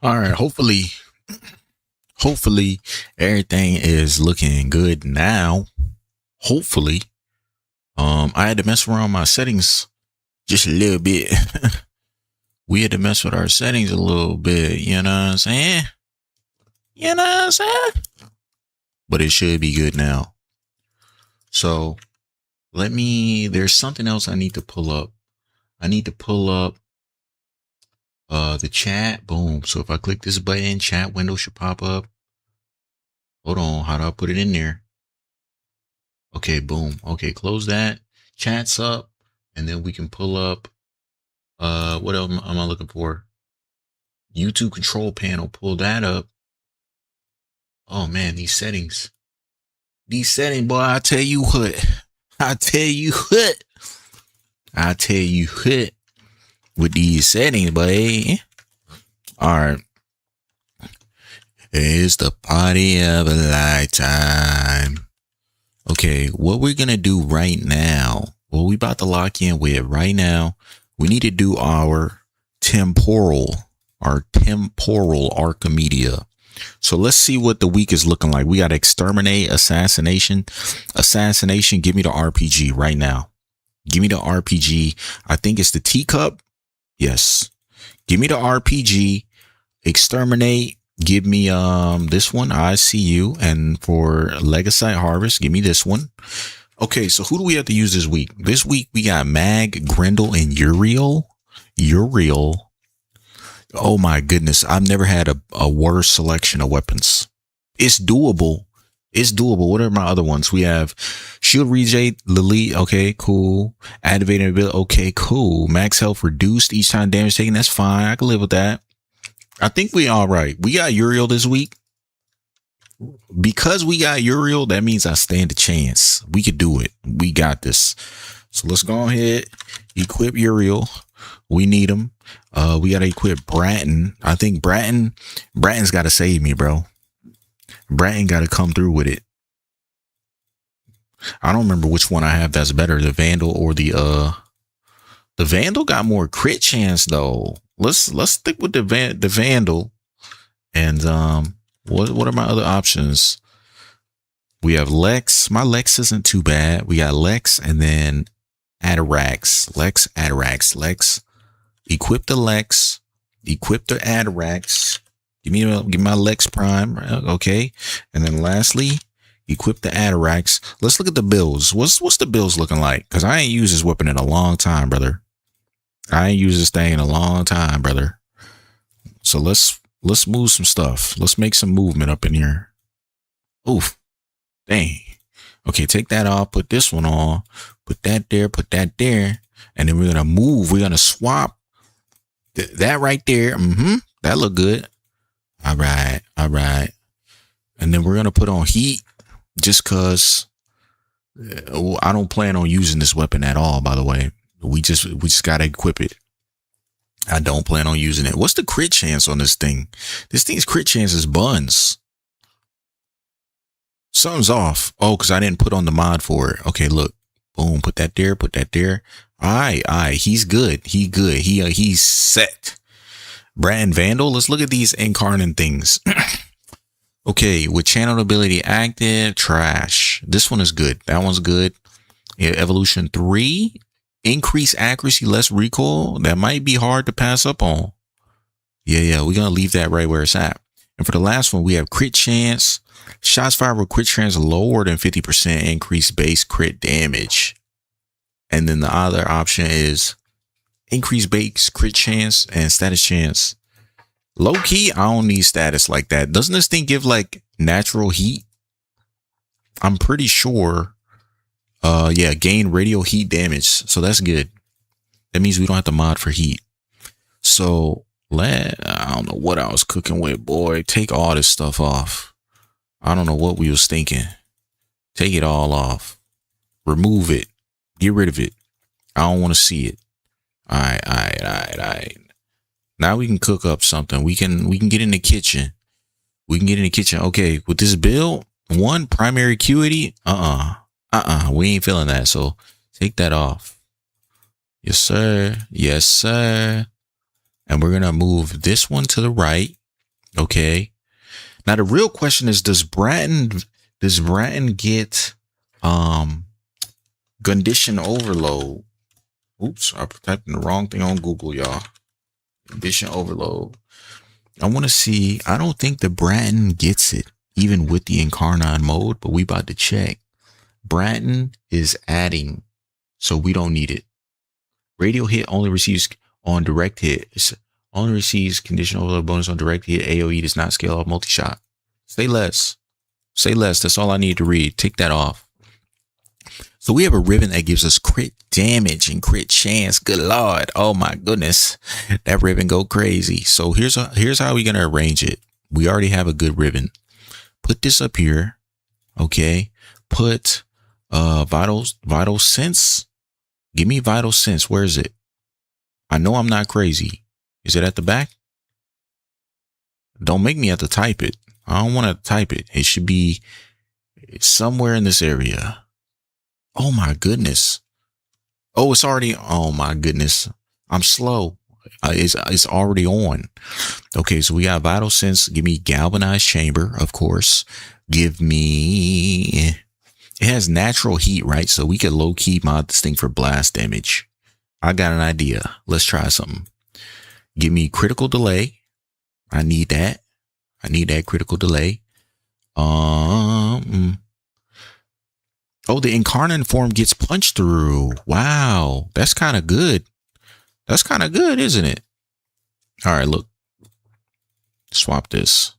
All right. Hopefully everything is looking good now. Hopefully. I had to mess around my settings just a little bit. We had to mess with our settings a little bit, you know what I'm saying? You know what I'm saying? But it should be good now. So there's something else I need to pull up. I need to pull up the chat. Boom. So if I click this button, chat window should pop up. Hold on. How do I put it in there? Okay, boom. Okay, close that. Chat's up. And then we can pull up what else am I looking for? YouTube control panel. Pull that up. Oh man, these settings. These settings, boy, I tell you what. I tell you what. I tell you what. With these settings, boy. Alright. It's the party of a lifetime. Okay, what we're gonna do right now, what we about to lock in with right now, we need to do our temporal Archimedia. So let's see what the week is looking like. We got exterminate, assassination. Give me the RPG right now. Give me the RPG. I think it's the teacup. Yes. Give me the RPG. Exterminate. Give me this one. I see you. And for Legacy Harvest, give me this one. Okay, so who do we have to use this week? This week we got Mag, Grendel, and Uriel. Oh my goodness. I've never had a worse selection of weapons. It's doable. What are my other ones? We have Shield Reject, Lily. Okay, cool. Activating ability. Okay, cool. Max health reduced each time damage taken. That's fine. I can live with that. I think we all right. We got Uriel this week. Because we got Uriel, that means I stand a chance. We could do it. We got this. So let's go ahead. Equip Uriel. We need him. We got to equip Bratton. I think Bratton's got to save me, bro. Bratton got to come through with it. I don't remember which one I have that's better, the Vandal or the Vandal got more crit chance though. Let's stick with the Vandal. And what are my other options? We have Lex. My Lex isn't too bad. We got Lex and then Atarax. Lex. Equip the Lex. Equip the Atarax. Give me my Lex Prime. Okay. And then lastly, equip the Atarax. Let's look at the builds. What's the builds looking like? Because I ain't used this weapon in a long time, brother. I ain't used this thing in a long time, brother. So let's move some stuff. Let's make some movement up in here. Oof. Dang. Okay, take that off. Put this one on. Put that there. And then we're going to move. We're going to swap that right there. That look good. All right. And then we're going to put on heat just because I don't plan on using this weapon at all, by the way. We just got to equip it. I don't plan on using it. What's the crit chance on this thing? This thing's crit chance is buns. Something's off. Oh, because I didn't put on the mod for it. Okay, look. Boom. Put that there. All right. He's good. He's set. Brand Vandal. Let's look at these incarnate things. Okay, with channel ability active, trash. This one is good. That one's good. Yeah, evolution 3. Increase accuracy, less recoil. That might be hard to pass up on. Yeah, we're going to leave that right where it's at. And for the last one, we have crit chance. Shots fired with crit chance lower than 50% increase base crit damage. And then the other option is increase base crit chance and status chance. Low key, I don't need status like that. Doesn't this thing give like natural heat? I'm pretty sure. Yeah, gain radial heat damage. So that's good. That means we don't have to mod for heat. So I don't know what I was cooking with, boy. Take all this stuff off. I don't know what we was thinking. Take it all off. Remove it. Get rid of it. I don't want to see it. All right. Now we can cook up something. We can get in the kitchen. Okay, with this build, 1 primary acuity. We ain't feeling that. So take that off. Yes, sir. And we're going to move this one to the right. Okay. Now the real question is, does Bratton get condition overload? Oops, I typed in the wrong thing on Google, y'all. Condition overload. I want to see. I don't think the Bratton gets it, even with the Incarnate mode, but we about to check. Bratton is adding, so we don't need it. Radio hit only receives on direct hit. Only receives condition overload bonus on direct hit. AoE does not scale off multi-shot. Say less. Say less. That's all I need to read. Take that off. So we have a ribbon that gives us crit damage and crit chance. Good Lord. Oh my goodness. That ribbon go crazy. So here's how we're going to arrange it. We already have a good ribbon. Put this up here. Okay. Put vital sense. Give me vital sense. Where is it? I know I'm not crazy. Is it at the back? Don't make me have to type it. I don't want to type it. It should be somewhere in this area. Oh my goodness. Oh, it's already. Oh my goodness. I'm slow. It's already on. Okay, so we got vital sense. Give me galvanized chamber, of course. Give me. It has natural heat, right? So we could low key mod this thing for blast damage. I got an idea. Let's try something. Give me critical delay. I need that. I need that critical delay. Oh, the incarnate form gets punched through. Wow. That's kind of good. That's kind of good, isn't it? All right, look. Swap this.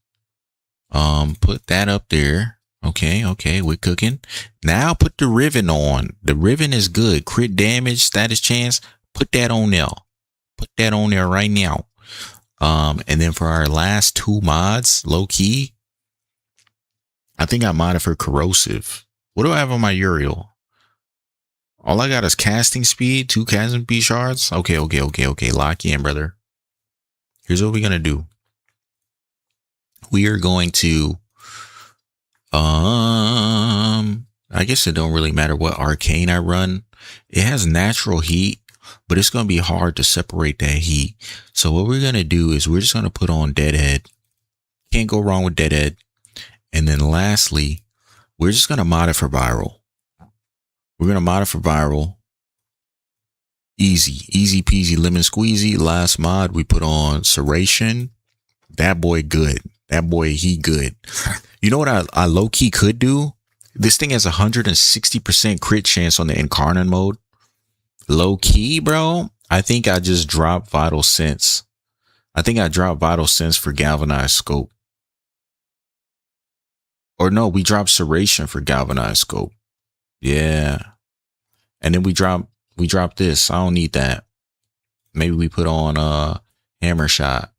Put that up there. Okay, we're cooking. Now put the ribbon on. The ribbon is good. Crit damage, status chance. Put that on there. Put that on there right now. And then for our last two mods, low key, I think I modded for corrosive. What do I have on my Uriel? All I got is casting speed, 2 casting speed shards. Okay. Lock in, brother. Here's what we're going to do. We are going to, I guess it don't really matter what arcane I run. It has natural heat, but it's going to be hard to separate that heat. So what we're going to do is we're just going to put on Deadhead. Can't go wrong with Deadhead. And then lastly, we're just going to mod it for viral. We're going to mod it for viral. Easy peasy lemon squeezy. Last mod we put on Serration. That boy good. That boy, he good. You know what I low key could do? This thing has 160% crit chance on the incarnate mode. Low key, bro. I think I just dropped vital sense. I think I dropped vital sense for galvanized scope. Or no, we dropped Serration for galvanized scope. Yeah. And then we drop this. I don't need that. Maybe we put on hammer shot.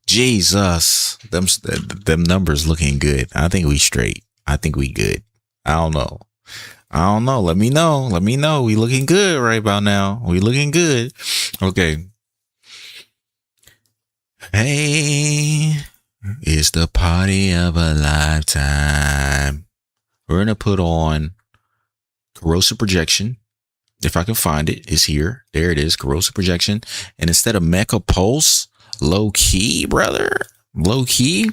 Jesus. Them numbers looking good. I think we straight. I think we good. I don't know. Let me know. We looking good right about now. We looking good. Okay. Hey, it's the party of a lifetime. We're going to put on corrosive projection. If I can find it, it's here. There it is. Corrosive projection. And instead of mecha pulse, low key, brother, low key,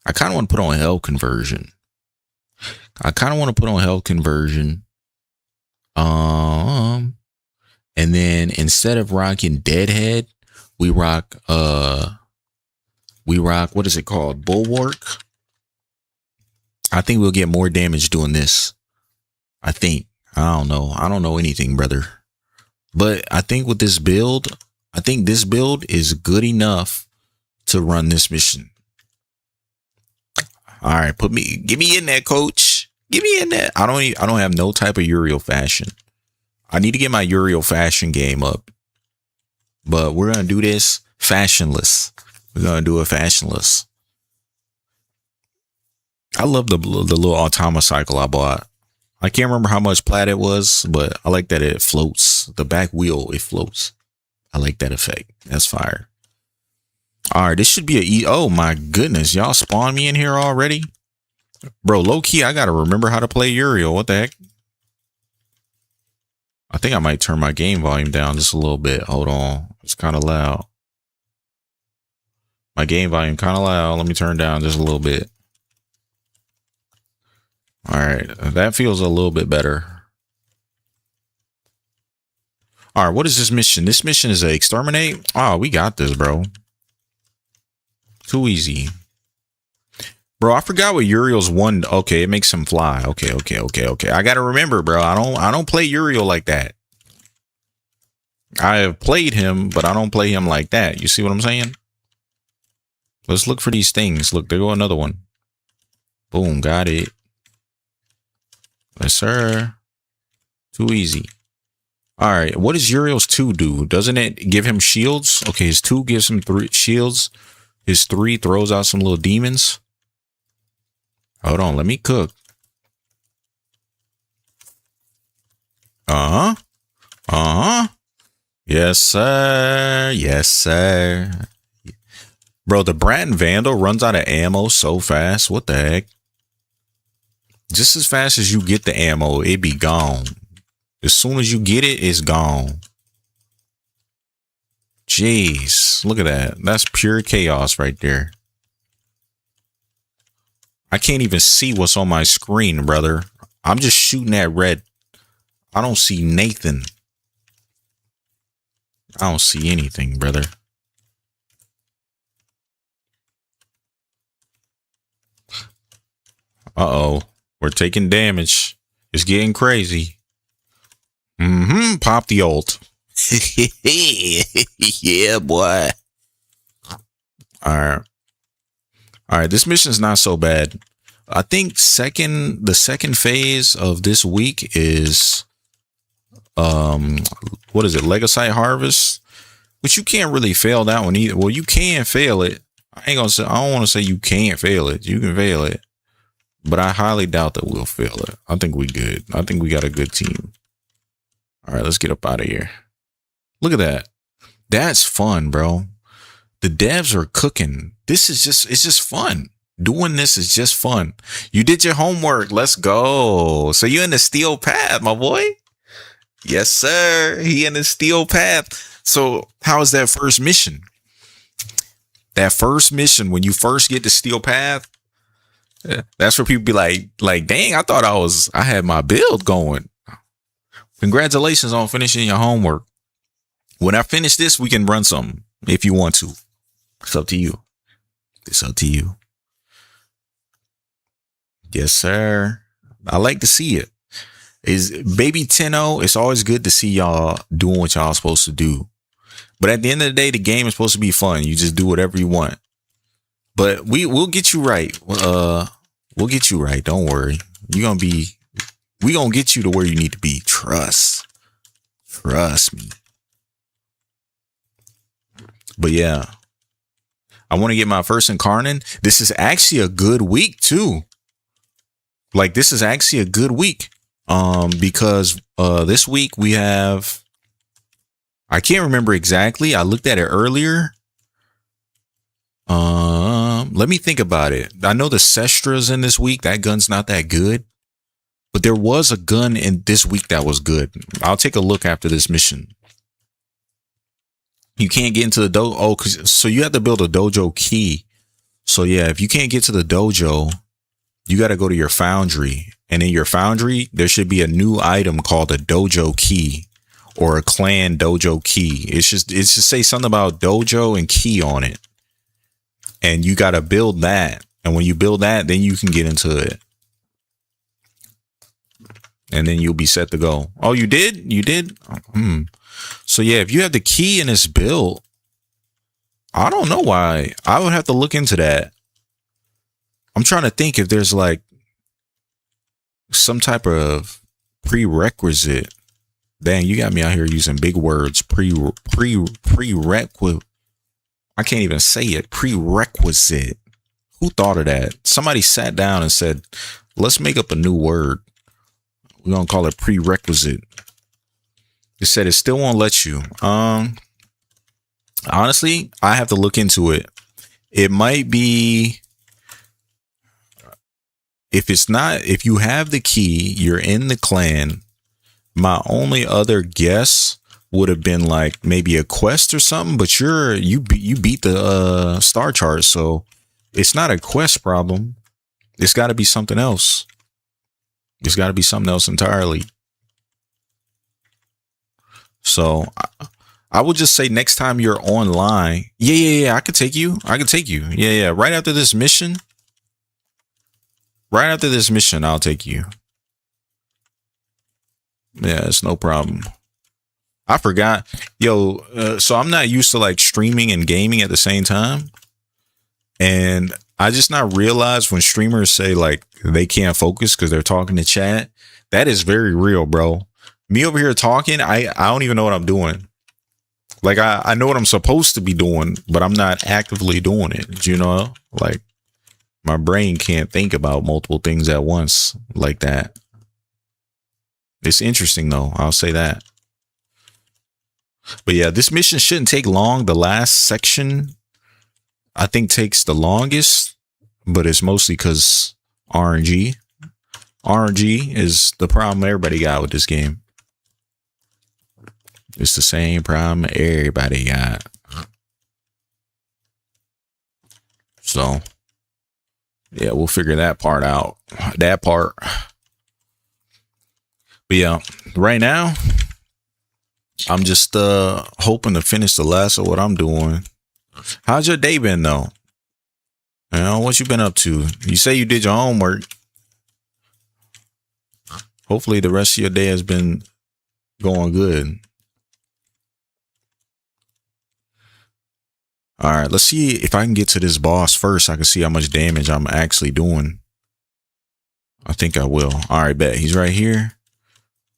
I kind of want to put on health conversion. And then instead of rocking Deadhead, we rock, what is it called? Bulwark. I think we'll get more damage doing this. I think. I don't know anything, brother. But I think with this build, this build is good enough to run this mission. All right, get me in there, coach. Get me in there. I don't have no type of Uriel fashion. I need to get my Uriel fashion game up. But we're going to do this fashionless. We're going to do it fashionless. I love the little automa cycle I bought. I can't remember how much plat it was, but I like that it floats. The back wheel, it floats. I like that effect. That's fire. All right, this should be oh my goodness. Y'all spawned me in here already? Bro, low key, I got to remember how to play Uriel. What the heck? I think I might turn my game volume down just a little bit. Hold on. It's kind of loud. My game volume kind of loud. Let me turn down just a little bit. All right, that feels a little bit better. All right, what is this mission? This mission is a exterminate. Oh, we got this, bro. Too easy. Bro, I forgot what Uriel's one. Okay, it makes him fly. Okay. I gotta remember, bro. I don't play Uriel like that. I have played him, but I don't play him like that. You see what I'm saying? Let's look for these things. Look, there go another one. Boom, got it. Yes, sir. Too easy. All right, what does Uriel's 2 do? Doesn't it give him shields? Okay, his 2 gives him 3 shields. His 3 throws out some little demons. Hold on, let me cook. Yes, sir. Yes, sir. Bro, the Bratton Vandal runs out of ammo so fast. What the heck? Just as fast as you get the ammo, it be gone. As soon as you get it, it's gone. Jeez, look at that. That's pure chaos right there. I can't even see what's on my screen, brother. I'm just shooting at red. I don't see Nathan. I don't see anything, brother. Uh-oh. We're taking damage. It's getting crazy. Pop the ult. Yeah, boy. All right. This mission's not so bad. I think the second phase of this week is what is it? Legosite Harvest, which you can't really fail that one either. Well, you can fail it. I don't want to say you can't fail it. You can fail it, but I highly doubt that we'll fail it. I think we good. I think we got a good team. All right, let's get up out of here. Look at that. That's fun, bro. The devs are cooking. It's just fun. Doing this is just fun. You did your homework. Let's go. So you're in the steel path, my boy. Yes, sir. He in the steel path. So how is that first mission? That first mission, when you first get the steel path, that's where people be like, dang, I thought I had my build going. Congratulations on finishing your homework. When I finish this, we can run some if you want to. It's up to you. It's up to you. Yes, sir. I like to see it. Is baby 10-0. It's always good to see y'all doing what y'all supposed to do. But at the end of the day, the game is supposed to be fun. You just do whatever you want. But we'll get you right. We'll get you right. Don't worry. We gonna get you to where you need to be. Trust me. But yeah, I want to get my first incarnate. This is actually a good week too. Like, this is actually a good week. Because this week we have, I can't remember exactly. I looked at it earlier. Let me think about it. I know the Sestra's in this week. That gun's not that good. But there was a gun in this week that was good. I'll take a look after this mission. You can't get into the dojo. Oh, so you have to build a dojo key. So yeah, if you can't get to the dojo, you got to go to your foundry. And in your foundry, there should be a new item called a dojo key or a clan dojo key. It's just say something about dojo and key on it. And you got to build that. And when you build that, then you can get into it. And then you'll be set to go. Oh, you did? You did? So yeah, if you have the key in this build, I don't know why. I would have to look into that. I'm trying to think if there's like some type of prerequisite. Dang, you got me out here using big words. Prerequisite. I can't even say it. Prerequisite. Who thought of that? Somebody sat down and said, let's make up a new word. We're going to call it prerequisite. It said it still won't let you. Honestly, I have to look into it. It might be, if you have the key, you're in the clan. My only other guess would have been like maybe a quest or something, but you beat the star chart, so it's not a quest problem. It's got to be something else. It's got to be something else entirely. So I would just say next time you're online, yeah, I could take you. Yeah. Right after this mission, I'll take you. Yeah, it's no problem. I forgot. Yo, so I'm not used to like streaming and gaming at the same time. And I just not realized when streamers say like they can't focus because they're talking to chat. That is very real, bro. Me over here talking, I don't even know what I'm doing. Like I know what I'm supposed to be doing, but I'm not actively doing it. You know, like my brain can't think about multiple things at once like that. It's interesting though. I'll say that. But yeah, this mission shouldn't take long. The last section, I think, takes the longest, but it's mostly because RNG. RNG is the problem everybody got with this game. It's the same problem everybody got. So, yeah, we'll figure that part out. That part. But yeah, right now, I'm just hoping to finish the last of what I'm doing. How's your day been though? You know, what you been up to? You say you did your homework. Hopefully the rest of your day has been going good. All right, let's see if I can get to this boss first. I can see how much damage I'm actually doing. I think I will. All right, bet. He's right here.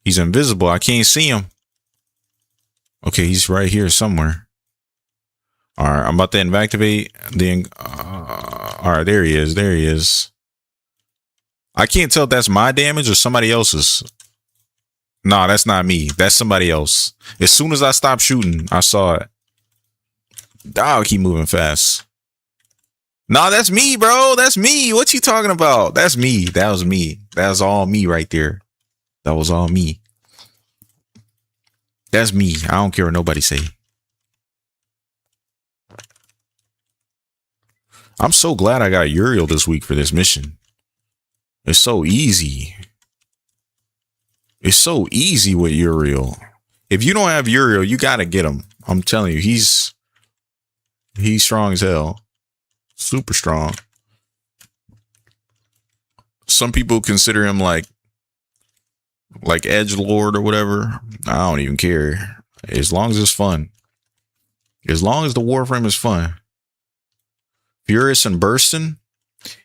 He's invisible. I can't see him. Okay, he's right here somewhere. All right, I'm about to inactivate. Then, all right, there he is. There he is. I can't tell if that's my damage or somebody else's. No, that's not me. That's somebody else. As soon as I stopped shooting, I saw it. I'll keep moving fast. No, that's me, bro. That's me. What you talking about? That's me. That was me. That was all me right there. That was all me. That's me. I don't care what nobody say. I'm so glad I got Uriel this week for this mission. It's so easy. It's so easy with Uriel. If you don't have Uriel, you got to get him. I'm telling you, he's strong as hell. Super strong. Some people consider him like edgelord or whatever. I don't even care. As long as it's fun. As long as the warframe is fun. Furious and bursting.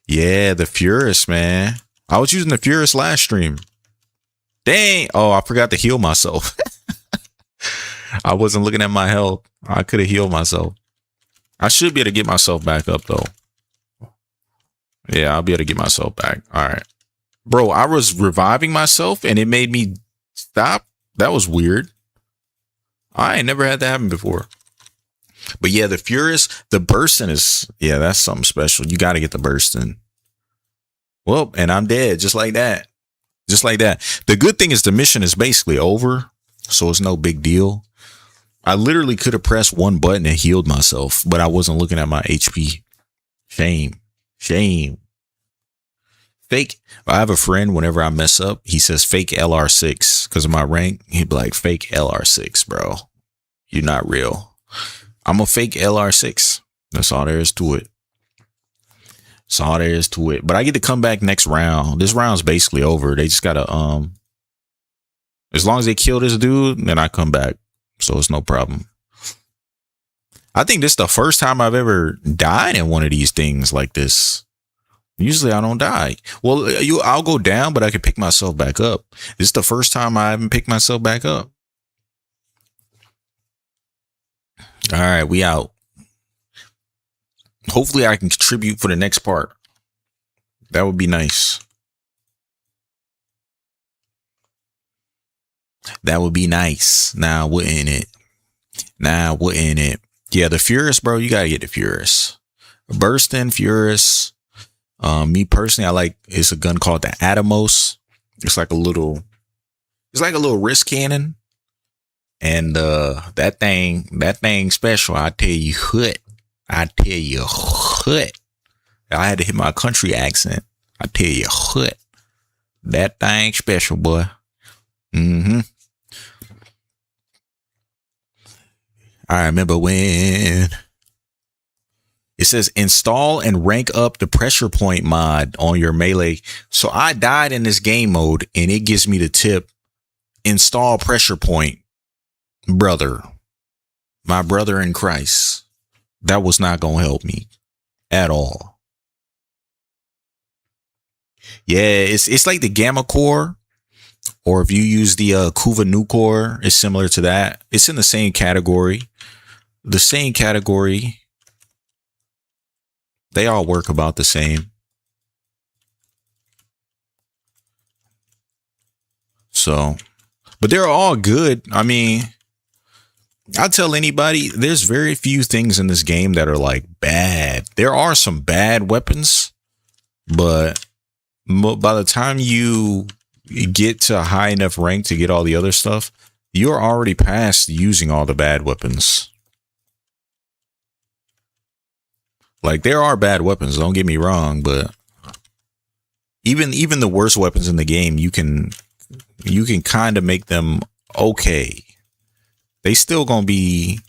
Yeah, the Furious, man. I was using the Furious last stream. Dang. Oh, I forgot to heal myself. I wasn't looking at my health. I could have healed myself. I should be able to get myself back up, though. Yeah, I'll be able to get myself back. All right. Bro, I was reviving myself and it made me stop. That was weird. I ain't never had that happen before. But yeah, the Furious, the bursting is, yeah, that's something special. You got to get the bursting. Well, and I'm dead just like that. Just like that. The good thing is the mission is basically over. So it's no big deal. I literally could have pressed one button and healed myself, but I wasn't looking at my HP. Shame. Shame. Fake. I have a friend, whenever I mess up, he says fake LR6 because of my rank. He'd be like, fake LR6, bro. You're not real. I'm a fake LR6. That's all there is to it. That's all there is to it. But I get to come back next round. This round's basically over. They just gotta, as long as they kill this dude, then I come back. So it's no problem. I think this is the first time I've ever died in one of these things like this. Usually I don't die. Well, I'll go down, but I can pick myself back up. This is the first time I haven't picked myself back up. All right, we out. Hopefully I can contribute for the next part. That would be nice. That would be nice. Nah, wouldn't it? Nah, wouldn't it? Yeah, the Furious, bro. You gotta get the Furious. Bursting Furious. Me personally, I like. It's a gun called the Atomos. It's like a little wrist cannon. And that thing special. I tell you what. I tell you what. I had to hit my country accent. I tell you what. That thing special, boy. Mm-hmm. I remember when it says install and rank up the pressure point mod on your melee. So I died in this game mode and it gives me the tip. Install pressure point. Brother. My brother in Christ. That was not going to help me at all. Yeah, it's like the Gamma Core. Or if you use the Kuva Nu Core, it's similar to that. It's in the same category. The same category. They all work about the same. So, but they're all good. I mean, I tell anybody, there's very few things in this game that are like bad. There are some bad weapons, but by the time you get to a high enough rank to get all the other stuff, you're already past using all the bad weapons. Like, there are bad weapons, don't get me wrong, but even the worst weapons in the game, you can kind of make them okay. They still gonna be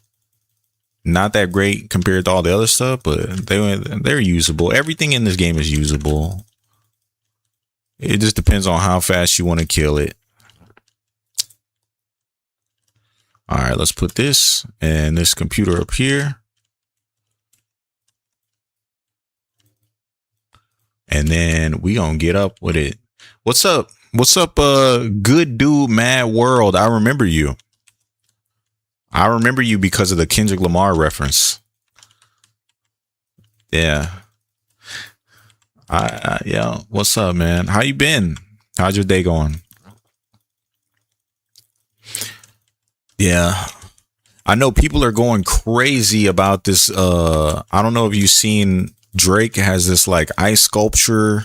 not that great compared to all the other stuff, but they're usable. Everything in this game is usable. It just depends on how fast you want to kill it. All right, let's put this and this computer up here. And then we gonna get up with it. What's up? What's up, good dude, Mad World? I remember you. I remember you because of the Kendrick Lamar reference. Yeah. Yeah. What's up, man? How you been? How's your day going? Yeah. I know people are going crazy about this. I don't know if you've seen Drake has this like ice sculpture.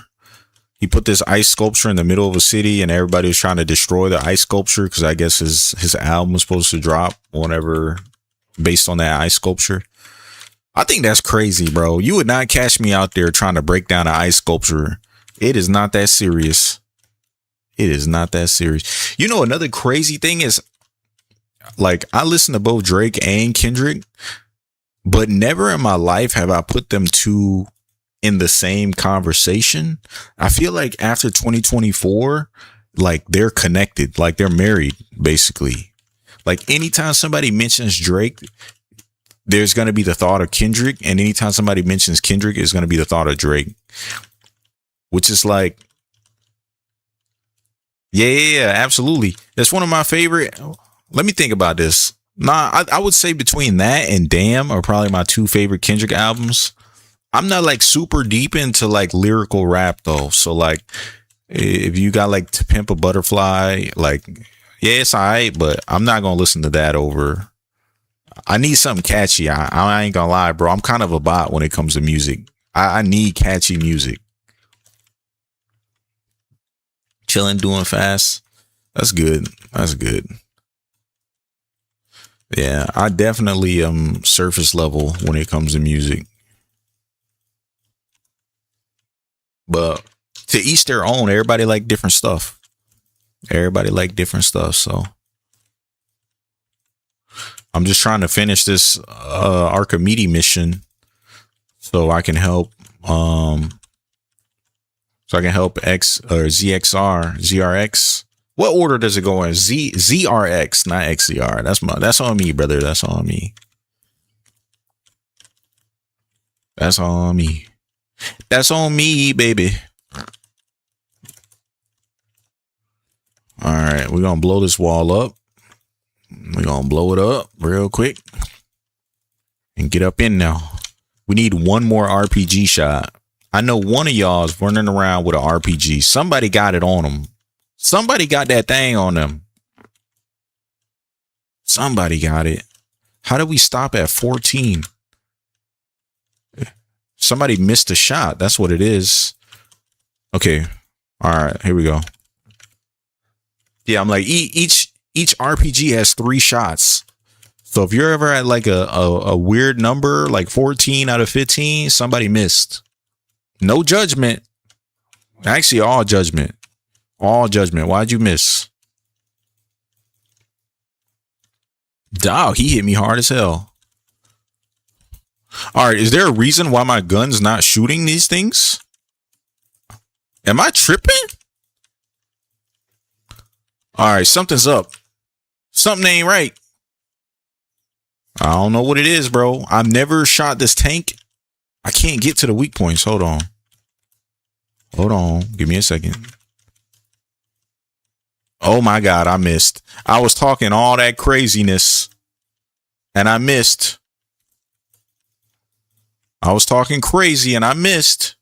He put this ice sculpture in the middle of a city and everybody was trying to destroy the ice sculpture because I guess his album was supposed to drop whenever based on that ice sculpture. I think that's crazy, bro. You would not catch me out there trying to break down an ice sculpture. It is not that serious. It is not that serious. You know, another crazy thing is, like, I listen to both Drake and Kendrick, but never in my life have I put them two in the same conversation. I feel like after 2024, like, they're connected, like they're married, basically. Like, anytime somebody mentions Drake, there's going to be the thought of Kendrick, and anytime somebody mentions Kendrick, it's going to be the thought of Drake, which is like, yeah, absolutely. That's one of my favorite. Let me think about this. Nah, I would say between that and Damn are probably my two favorite Kendrick albums. I'm not like super deep into like lyrical rap though. So like, if you got like To Pimp a Butterfly, like, yeah, it's all right, but I'm not going to listen to that over. I need something catchy. I ain't gonna lie, bro. I'm kind of a bot when it comes to music. I need catchy music. Chilling, doing fast. That's good. That's good. Yeah, I definitely surface level when it comes to music. But to each their own. Everybody like different stuff. Everybody like different stuff. So I'm just trying to finish this Archimedes mission so I can help X or ZRX. What order does it go in? ZRX, not XZR. That's on me, brother. That's on me. That's on me. That's on me, baby. All right, we're gonna blow this wall up. We're going to blow it up real quick and get up in now. We need one more RPG shot. I know one of y'all is running around with an RPG. Somebody got it on them. Somebody got that thing on them. Somebody got it. How did we stop at 14? Somebody missed a shot. That's what it is. Okay. All right. Here we go. Yeah, I'm like, each each RPG has 3 shots. So if you're ever at like a weird number, like 14 out of 15, somebody missed. No judgment. Actually, all judgment. All judgment. Why'd you miss? Dog, he hit me hard as hell. All right, is there a reason why my gun's not shooting these things? Am I tripping? All right, something's up. Something ain't right. I don't know what it is, bro. I've never shot this tank. I can't get to the weak points. Hold on. Hold on. Give me a second. Oh my God, I missed. I was talking all that craziness and I missed. I was talking crazy and I missed.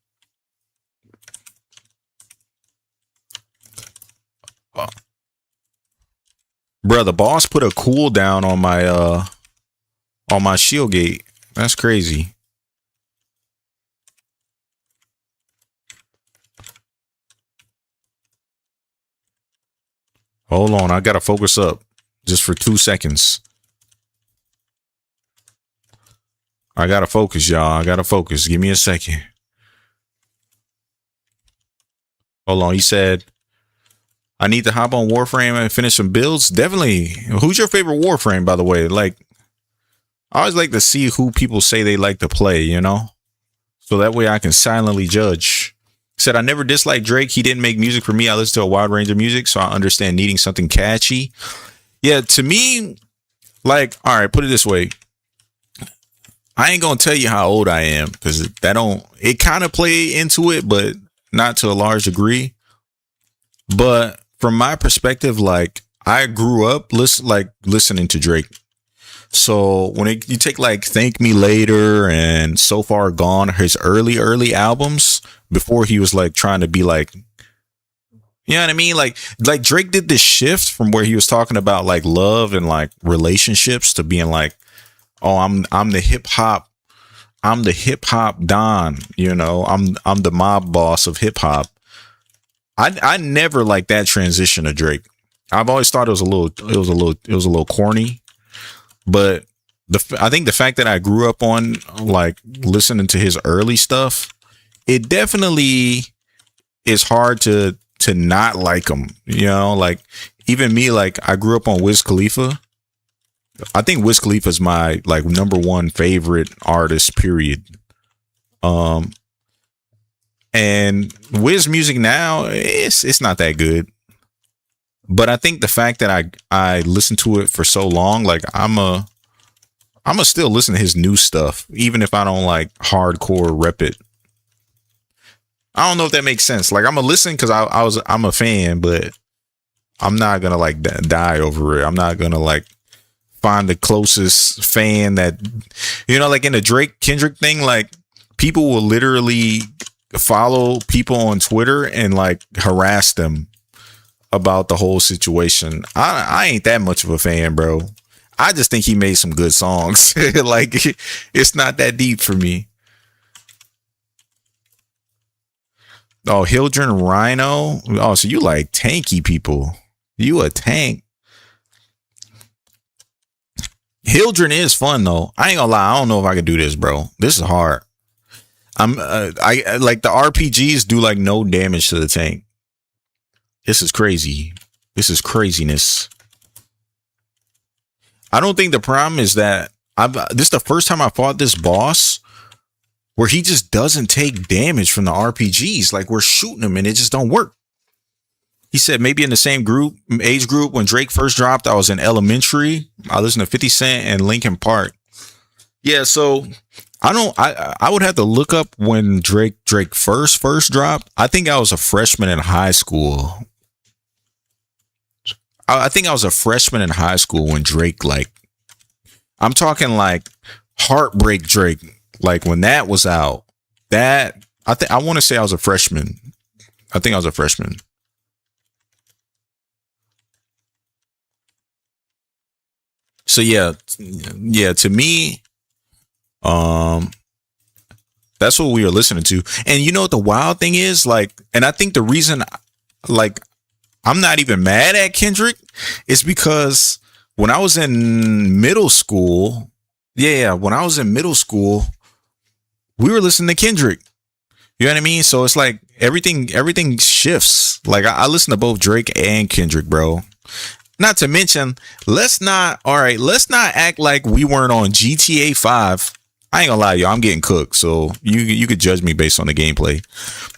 Bruh, the boss put a cooldown on my shield gate. That's crazy. Hold on, I gotta focus up just for 2 seconds. I gotta focus, y'all. I gotta focus. Give me a second. Hold on, he said, I need to hop on Warframe and finish some builds. Definitely. Who's your favorite Warframe, by the way? Like, I always like to see who people say they like to play, you know? So that way I can silently judge. Said, I never disliked Drake. He didn't make music for me. I listen to a wide range of music, so I understand needing something catchy. Yeah, to me, like, all right, put it this way. I ain't gonna tell you how old I am because it kind of play into it, but not to a large degree. But from my perspective, like, I grew up listening to Drake. So when you take like Thank Me Later and So Far Gone, his early albums before he was like trying to be like, you know what I mean? Like Drake did this shift from where he was talking about like love and like relationships to being like, oh, I'm the hip hop Don, you know, I'm the mob boss of hip hop. I never liked that transition of Drake. I've always thought it was a little corny. But I think the fact that I grew up on like listening to his early stuff, it definitely is hard to not like him. You know, like even me, like I grew up on Wiz Khalifa. I think Wiz Khalifa is my like #1 favorite artist, period. And Wiz music now, it's not that good. But I think the fact that I listened to it for so long, like I'ma still listen to his new stuff, even if I don't like hardcore rep it. I don't know if that makes sense. Like I'ma listen because I'm a fan, but I'm not gonna like die over it. I'm not gonna like find the closest fan that, you know, like in the Drake Kendrick thing, like people will literally follow people on Twitter and like harass them about the whole situation. I ain't that much of a fan, bro. I just think he made some good songs. Like it's not that deep for me. Oh, Hildren Rhino. Oh, so you like tanky people. You a tank. Hildren is fun though. I ain't gonna lie. I don't know if I can do this, bro. This is hard. I like the RPGs do like no damage to the tank. This is crazy. This is craziness. I don't think the problem is that this is the first time I fought this boss where he just doesn't take damage from the RPGs. Like we're shooting him and it just don't work. He said maybe in the same age group when Drake first dropped, I was in elementary. I listened to 50 Cent and Linkin Park. Yeah, so I would have to look up when Drake first dropped. I think I was a freshman in high school. I think I was a freshman in high school when Drake, like, I'm talking like Heartbreak Drake, like when that was out. That I want to say I was a freshman. I think I was a freshman. So yeah, to me, that's what we were listening to. And you know what the wild thing is, like, and I think the reason, like, I'm not even mad at Kendrick. It's because when I was in middle school, yeah, when I was in middle school, we were listening to Kendrick. You know what I mean? So it's like everything shifts. Like I listen to both Drake and Kendrick, bro. Not to mention, let's not act like we weren't on GTA 5. I ain't gonna lie, y'all, I'm getting cooked, so you could judge me based on the gameplay.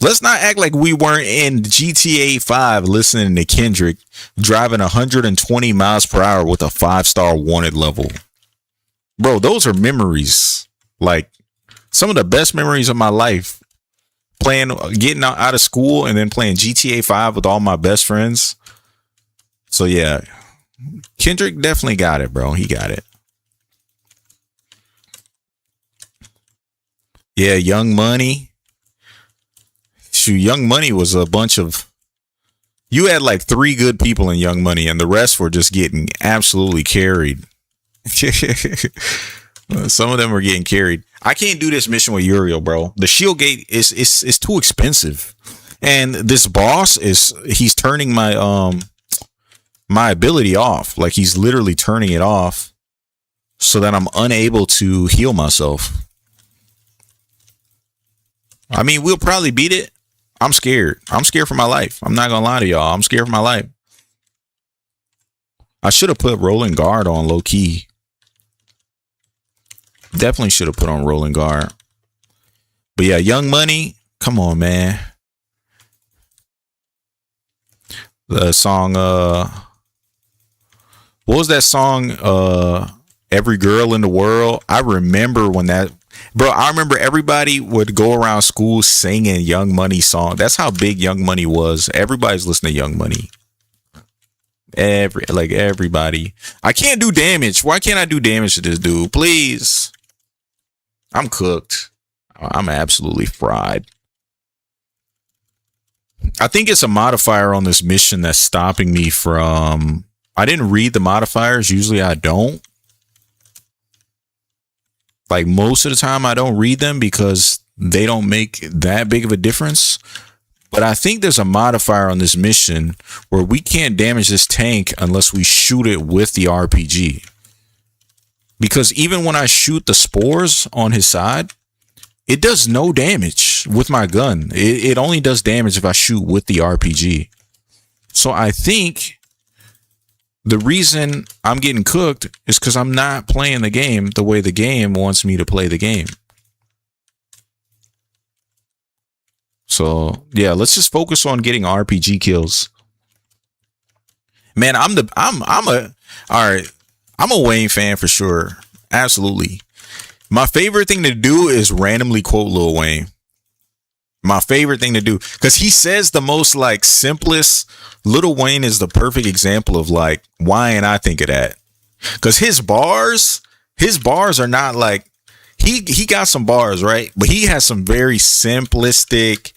Let's not act like we weren't in GTA 5 listening to Kendrick driving 120 miles per hour with a 5-star wanted level. Bro, those are memories. Like some of the best memories of my life. Getting out of school and then playing GTA 5 with all my best friends. So yeah, Kendrick definitely got it, bro. He got it. Yeah, Young Money. Shoot, Young Money was a bunch of. You had like 3 good people in Young Money, and the rest were just getting absolutely carried. Some of them were getting carried. I can't do this mission with Uriel, bro. The shield gate is too expensive, and this boss he's turning my ability off. Like he's literally turning it off, so that I'm unable to heal myself. I mean, we'll probably beat it. I'm scared. I'm scared for my life. I'm not gonna lie to y'all. I'm scared for my life. I should have put Rolling Guard on low key. Definitely should have put on Rolling Guard. But yeah, Young Money. Come on, man. The song, what was that song? Every Girl in the World. I remember when that, bro, I remember everybody would go around school singing Young Money song. That's how big Young Money was. Everybody's listening to Young Money. Everybody. I can't do damage. Why can't I do damage to this dude? Please. I'm cooked. I'm absolutely fried. I think it's a modifier on this mission that's stopping me from. I didn't read the modifiers. Usually I don't. Like most of the time I don't read them because they don't make that big of a difference. But I think there's a modifier on this mission where we can't damage this tank unless we shoot it with the RPG. Because even when I shoot the spores on his side, it does no damage with my gun. It only does damage if I shoot with the RPG. So I think the reason I'm getting cooked is because I'm not playing the game the way the game wants me to play the game. So yeah, let's just focus on getting RPG kills. Man, I'm a Wayne fan for sure. Absolutely. My favorite thing to do is randomly quote Lil Wayne. My favorite thing to do, because he says the most like simplest. Lil Wayne is the perfect example of like, why ain't I think of that? Because his bars are not like, he got some bars, right? But he has some very simplistic,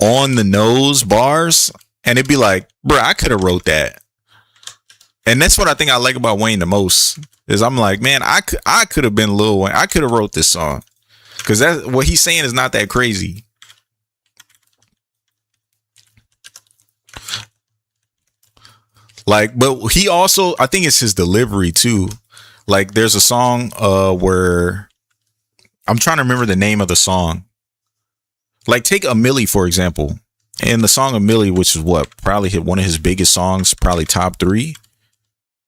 on the nose bars, and it'd be like, bro, I could have wrote that. And that's what I think I like about Wayne the most, is I'm like, man, I could have been Lil Wayne. I could have wrote this song, because that's what he's saying is not that crazy. Like, but he also, I think it's his delivery too. Like, there's a song where I'm trying to remember the name of the song. Like, take A Milli, for example. And the song A Milli, which is what probably hit one of his biggest songs, probably top 3.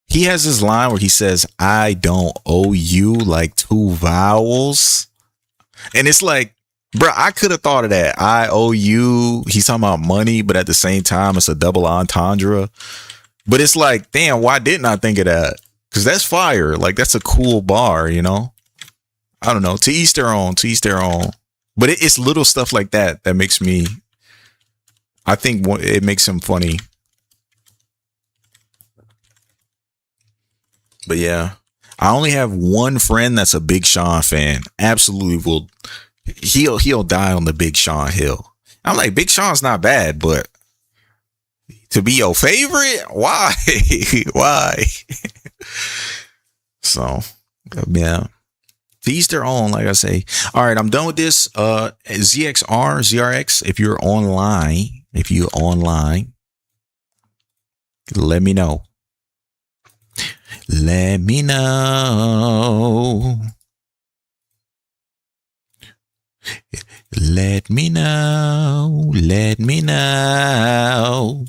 He has this line where he says, I don't owe you, like 2 vowels. And it's like, bro, I could have thought of that. I owe you. He's talking about money, but at the same time, it's a double entendre. But it's like, damn, why didn't I think of that? Because that's fire. Like, that's a cool bar, you know? I don't know. To each their own. To each their own. But it's little stuff like that that makes me, I think it makes him funny. But yeah, I only have one friend that's a Big Sean fan. Absolutely will. He'll die on the Big Sean hill. I'm like, Big Sean's not bad, but to be your favorite? Why? Why? So, yeah. To each their own, like I say. All right, I'm done with this. ZRX, if you're online, Let me know. Let me know. Let me know. Let me know.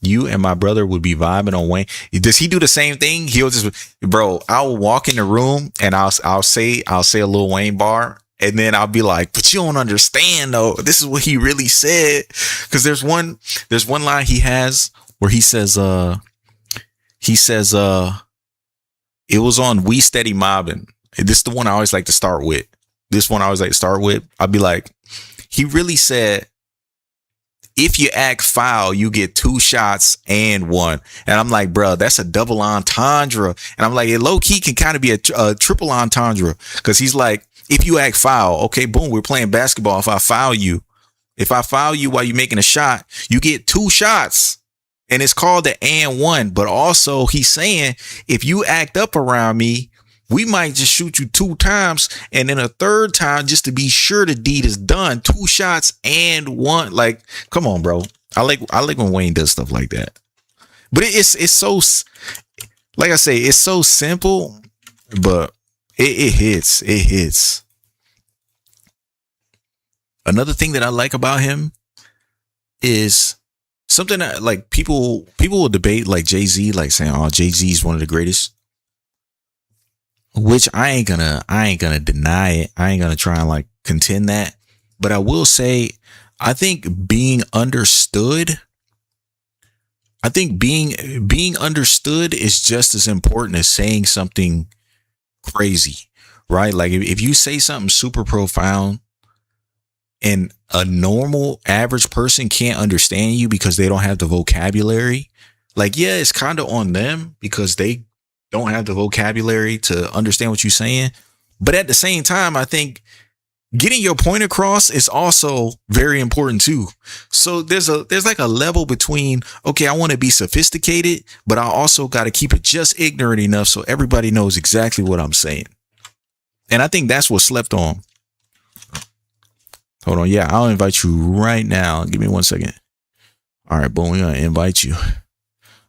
You and my brother would be vibing on Wayne. Does he do the same thing? He'll just, bro, I'll walk in the room and I'll say a Lil Wayne bar. And then I'll be like, but you don't understand though. This is what he really said. Cause there's one line he has where he says, it was on We Steady Mobbing. And this is the one I always like to start with. I'll be like, he really said, if you act foul, you get 2 shots and 1. And I'm like, bro, that's a double entendre. And I'm like, it low key can kind of be a triple entendre. Cause he's like, if you act foul, okay, boom, we're playing basketball. If I foul you while you're making a shot, you get 2 shots. And it's called the and 1. But also he's saying, if you act up around me, we might just shoot you 2 times. And then a 3rd time, just to be sure the deed is done. 2 shots and 1. Like, come on, bro. I like when Wayne does stuff like that. But it's so, like I say, it's so simple, but it hits. Another thing that I like about him is something that, like, people will debate, like Jay-Z, like saying, oh, Jay-Z is one of the greatest. Which I ain't gonna deny it. I ain't gonna try and like contend that. But I will say, I think being understood is just as important as saying something crazy, right? Like if you say something super profound and a normal average person can't understand you because they don't have the vocabulary, like, yeah, it's kind of on them because they don't have the vocabulary to understand what you're saying. But at the same time, I think getting your point across is also very important too. So there's like a level between, okay, I want to be sophisticated, but I also got to keep it just ignorant enough so everybody knows exactly what I'm saying. And I think that's what's slept on. Hold on. Yeah, I'll invite you right now. Give me 1 second. All right, boom. We're going to invite you.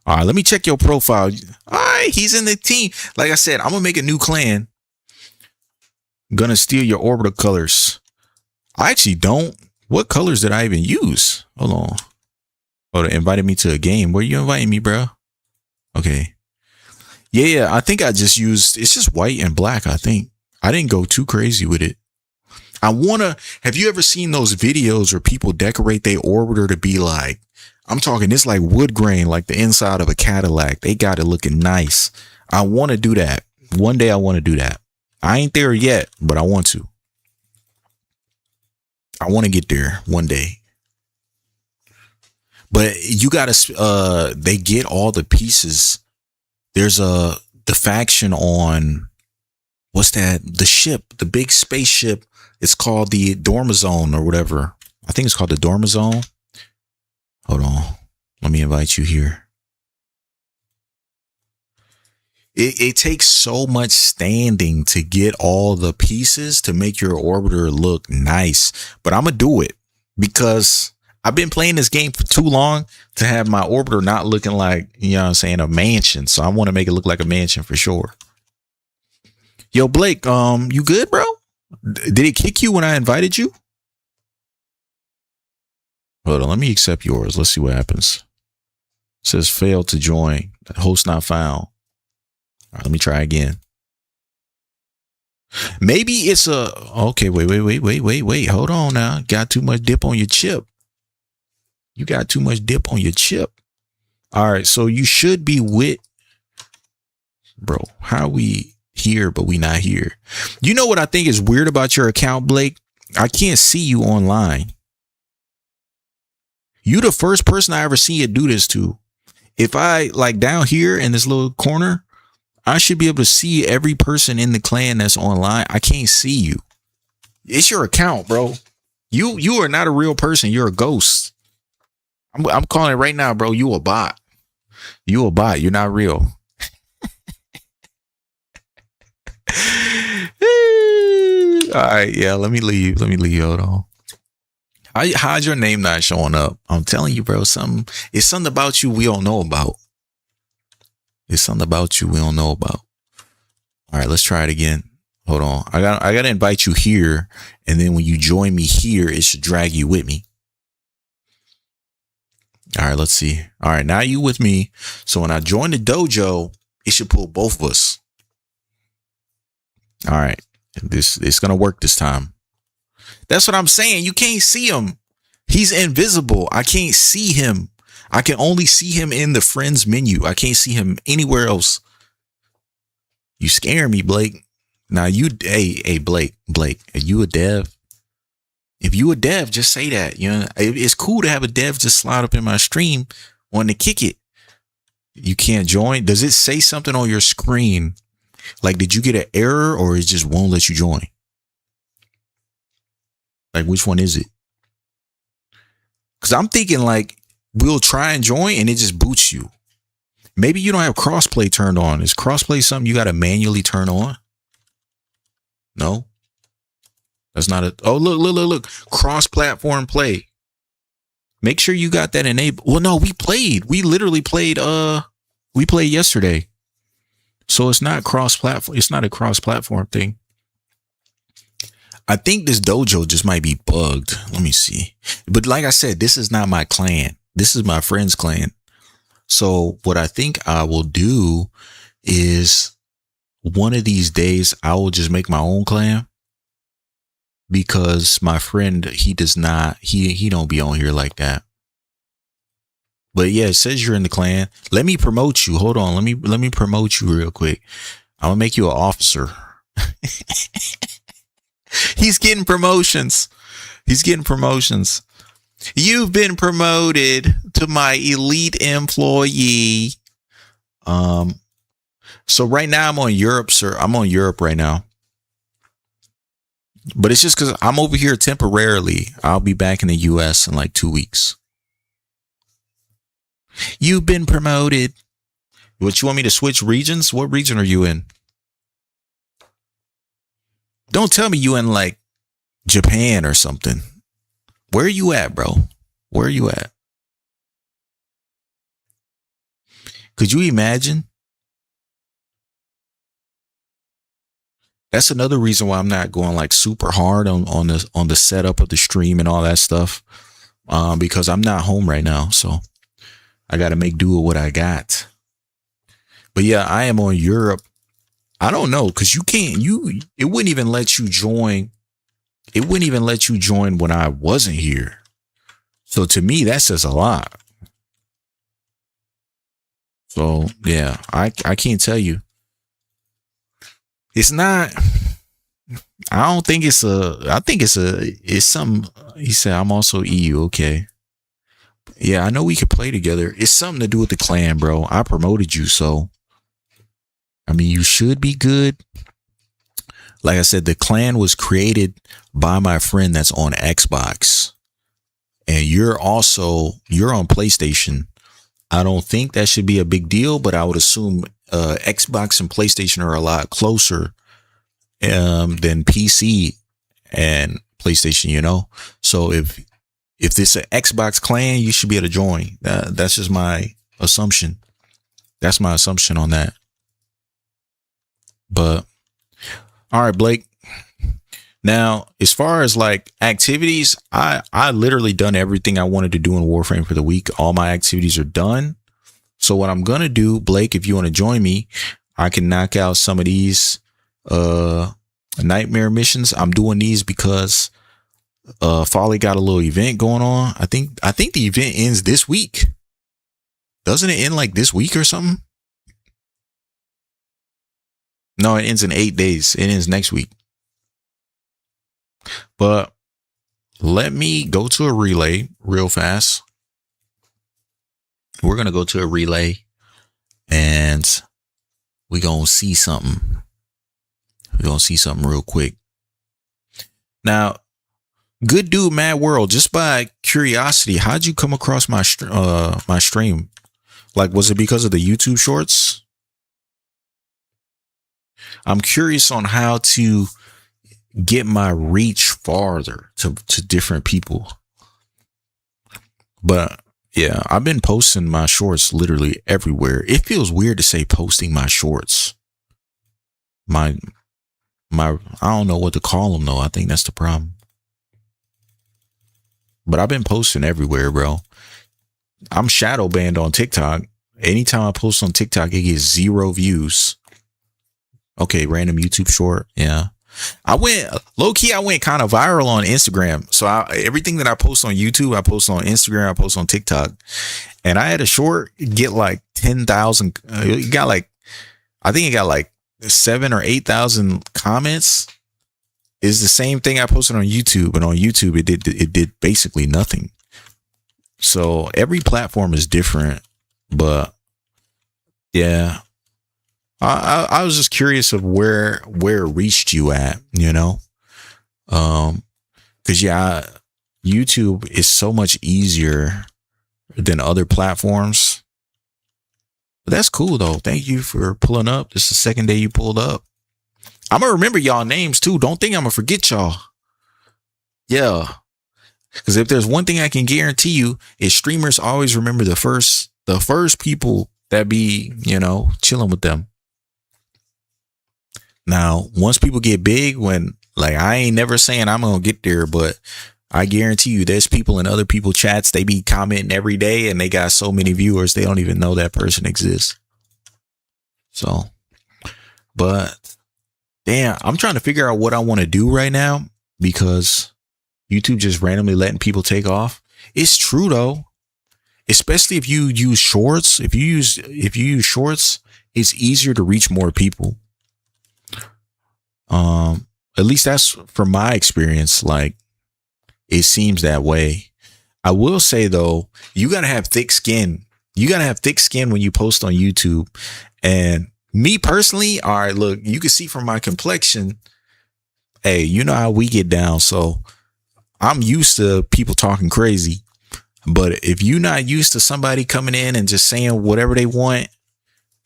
All right, let me check your profile. All right, he's in the team. Like I said, I'm going to make a new clan. Gonna steal your orbital colors. I actually don't. What colors did I even use? Hold on. Oh, they invited me to a game. Where you inviting me, bro? Okay. Yeah, I think I just used, it's just white and black, I think. I didn't go too crazy with it. Have you ever seen those videos where people decorate their orbiter to be like, I'm talking, it's like wood grain, like the inside of a Cadillac. They got it looking nice. I want to do that. One day I want to do that. I ain't there yet, but I want to. I want to get there one day. But you gotta, they get all the pieces. There's the faction on, what's that? The ship, the big spaceship. It's called the Dormazone or whatever. I think it's called the Dormazone. Hold on. Let me invite you here. It takes so much standing to get all the pieces to make your orbiter look nice. But I'm going to do it because I've been playing this game for too long to have my orbiter not looking like, you know what I'm saying, a mansion. So I want to make it look like a mansion for sure. Yo, Blake, you good, bro? Did it kick you when I invited you? Hold on, let me accept yours. Let's see what happens. It says failed to join. Host not found. All right, let me try again. Maybe it's okay, wait. Hold on now. Got too much dip on your chip. You got too much dip on your chip. All right, so you should be with, bro, how we here, but we not here. You know what I think is weird about your account, Blake? I can't see you online. You the first person I ever see you do this to. If I like down here in this little corner, I should be able to see every person in the clan that's online. I can't see you. It's your account, bro. You are not a real person. You're a ghost. I'm calling it right now, bro. You a bot. You a bot. You're not real. All right, yeah. Let me leave. Hold on. How's your name not showing up? I'm telling you, bro. It's something about you we don't know about. It's something about you we don't know about. All right, let's try it again. Hold on. I gotta invite you here, and then when you join me here, it should drag you with me. All right, let's see. All right, now you with me. So when I join the dojo, it should pull both of us. All right, it's gonna work this time. That's what I'm saying. You can't see him. He's invisible. I can't see him. I can only see him in the friends menu. I can't see him anywhere else. You scare me, Blake. Now hey, Blake, are you a dev? If you a dev, just say that. You know, it's cool to have a dev just slide up in my stream wanting to kick it. You can't join. Does it say something on your screen? Like, did you get an error or it just won't let you join? Like, which one is it? Because I'm thinking like we'll try and join and it just boots you. Maybe you don't have crossplay turned on. Is crossplay something you got to manually turn on? No, that's not a. Oh, look. Cross-platform play. Make sure you got that enabled. Well, no, we played. We literally played. We played yesterday. So it's not cross-platform. It's not a cross-platform thing. I think this dojo just might be bugged. Let me see. But like I said, this is not my clan. This is my friend's clan. So what I think I will do is one of these days I will just make my own clan, because my friend, he does not, he don't be on here like that. But yeah, it says you're in the clan. Let me promote you. Hold on. Let me promote you real quick. I'm gonna make you an officer. He's getting promotions. You've been promoted to my elite employee. So right now I'm on Europe, sir. I'm on Europe right now. But it's just because I'm over here temporarily. I'll be back in the US in like 2 weeks. You've been promoted. What, you want me to switch regions? What region are you in? Don't tell me you in like Japan or something. Where are you at, bro? Where are you at? Could you imagine? That's another reason why I'm not going like super hard on the setup of the stream and all that stuff. Because I'm not home right now. So I got to make do with what I got. But yeah, I am on Europe. I don't know, because it wouldn't even let you join. It wouldn't even let you join when I wasn't here. So to me, that says a lot. So yeah, I can't tell you. It's not. I don't think it's I think it's some. He said, I'm also EU. Okay. Yeah, I know we could play together. It's something to do with the clan, bro. I promoted you, so I mean, you should be good. Like I said, the clan was created by my friend that's on Xbox. And you're on PlayStation. I don't think that should be a big deal, but I would assume Xbox and PlayStation are a lot closer than PC and PlayStation, you know? So if this an Xbox clan, you should be able to join. That's just my assumption. That's my assumption on that. But all right, Blake. Now, as far as like activities, I literally done everything I wanted to do in Warframe for the week. All my activities are done. So what I'm going to do, Blake, if you want to join me, I can knock out some of these nightmare missions. I'm doing these because Folly got a little event going on. I think the event ends this week. Doesn't it end like this week or something? No, it ends in 8 days. It ends next week. But let me go to a relay real fast. We're going to go to a relay and we're going to see something. We're going to see something real quick. Now, good dude, Mad World, just by curiosity, how'd you come across my stream? Like, was it because of the YouTube shorts? I'm curious on how to get my reach farther to different people. But yeah, I've been posting my shorts literally everywhere. It feels weird to say posting my shorts. My I don't know what to call them though. I think that's the problem. But I've been posting everywhere, bro. I'm shadow banned on TikTok. Anytime I post on TikTok, it gets 0 views. Okay, random YouTube short. Yeah. I went low key. I went kind of viral on Instagram. So everything that I post on YouTube, I post on Instagram, I post on TikTok, and I had a short get like 10,000. It got like, I think it got like 7 or 8,000 comments. Is the same thing I posted on YouTube, and on YouTube it did basically nothing. So every platform is different, but yeah. I was just curious of where it reached you at, you know? Cause yeah, YouTube is so much easier than other platforms. But that's cool though. Thank you for pulling up. This is the second day you pulled up. I'm gonna remember y'all names too. Don't think I'm gonna forget y'all. Yeah. Cause if there's one thing I can guarantee you is streamers always remember the first people that be, you know, chilling with them. Now, once people get big, when like I ain't never saying I'm gonna get there, but I guarantee you there's people in other people chats, they be commenting every day and they got so many viewers they don't even know that person exists. So, but damn, I'm trying to figure out what I want to do right now because YouTube just randomly letting people take off. It's true though. Especially if you use shorts, if you use shorts, it's easier to reach more people. At least that's from my experience. Like it seems that way. I will say though, you gotta have thick skin. You gotta have thick skin when you post on YouTube. And me personally, all right, look, you can see from my complexion. Hey, you know how we get down. So I'm used to people talking crazy. But if you're not used to somebody coming in and just saying whatever they want,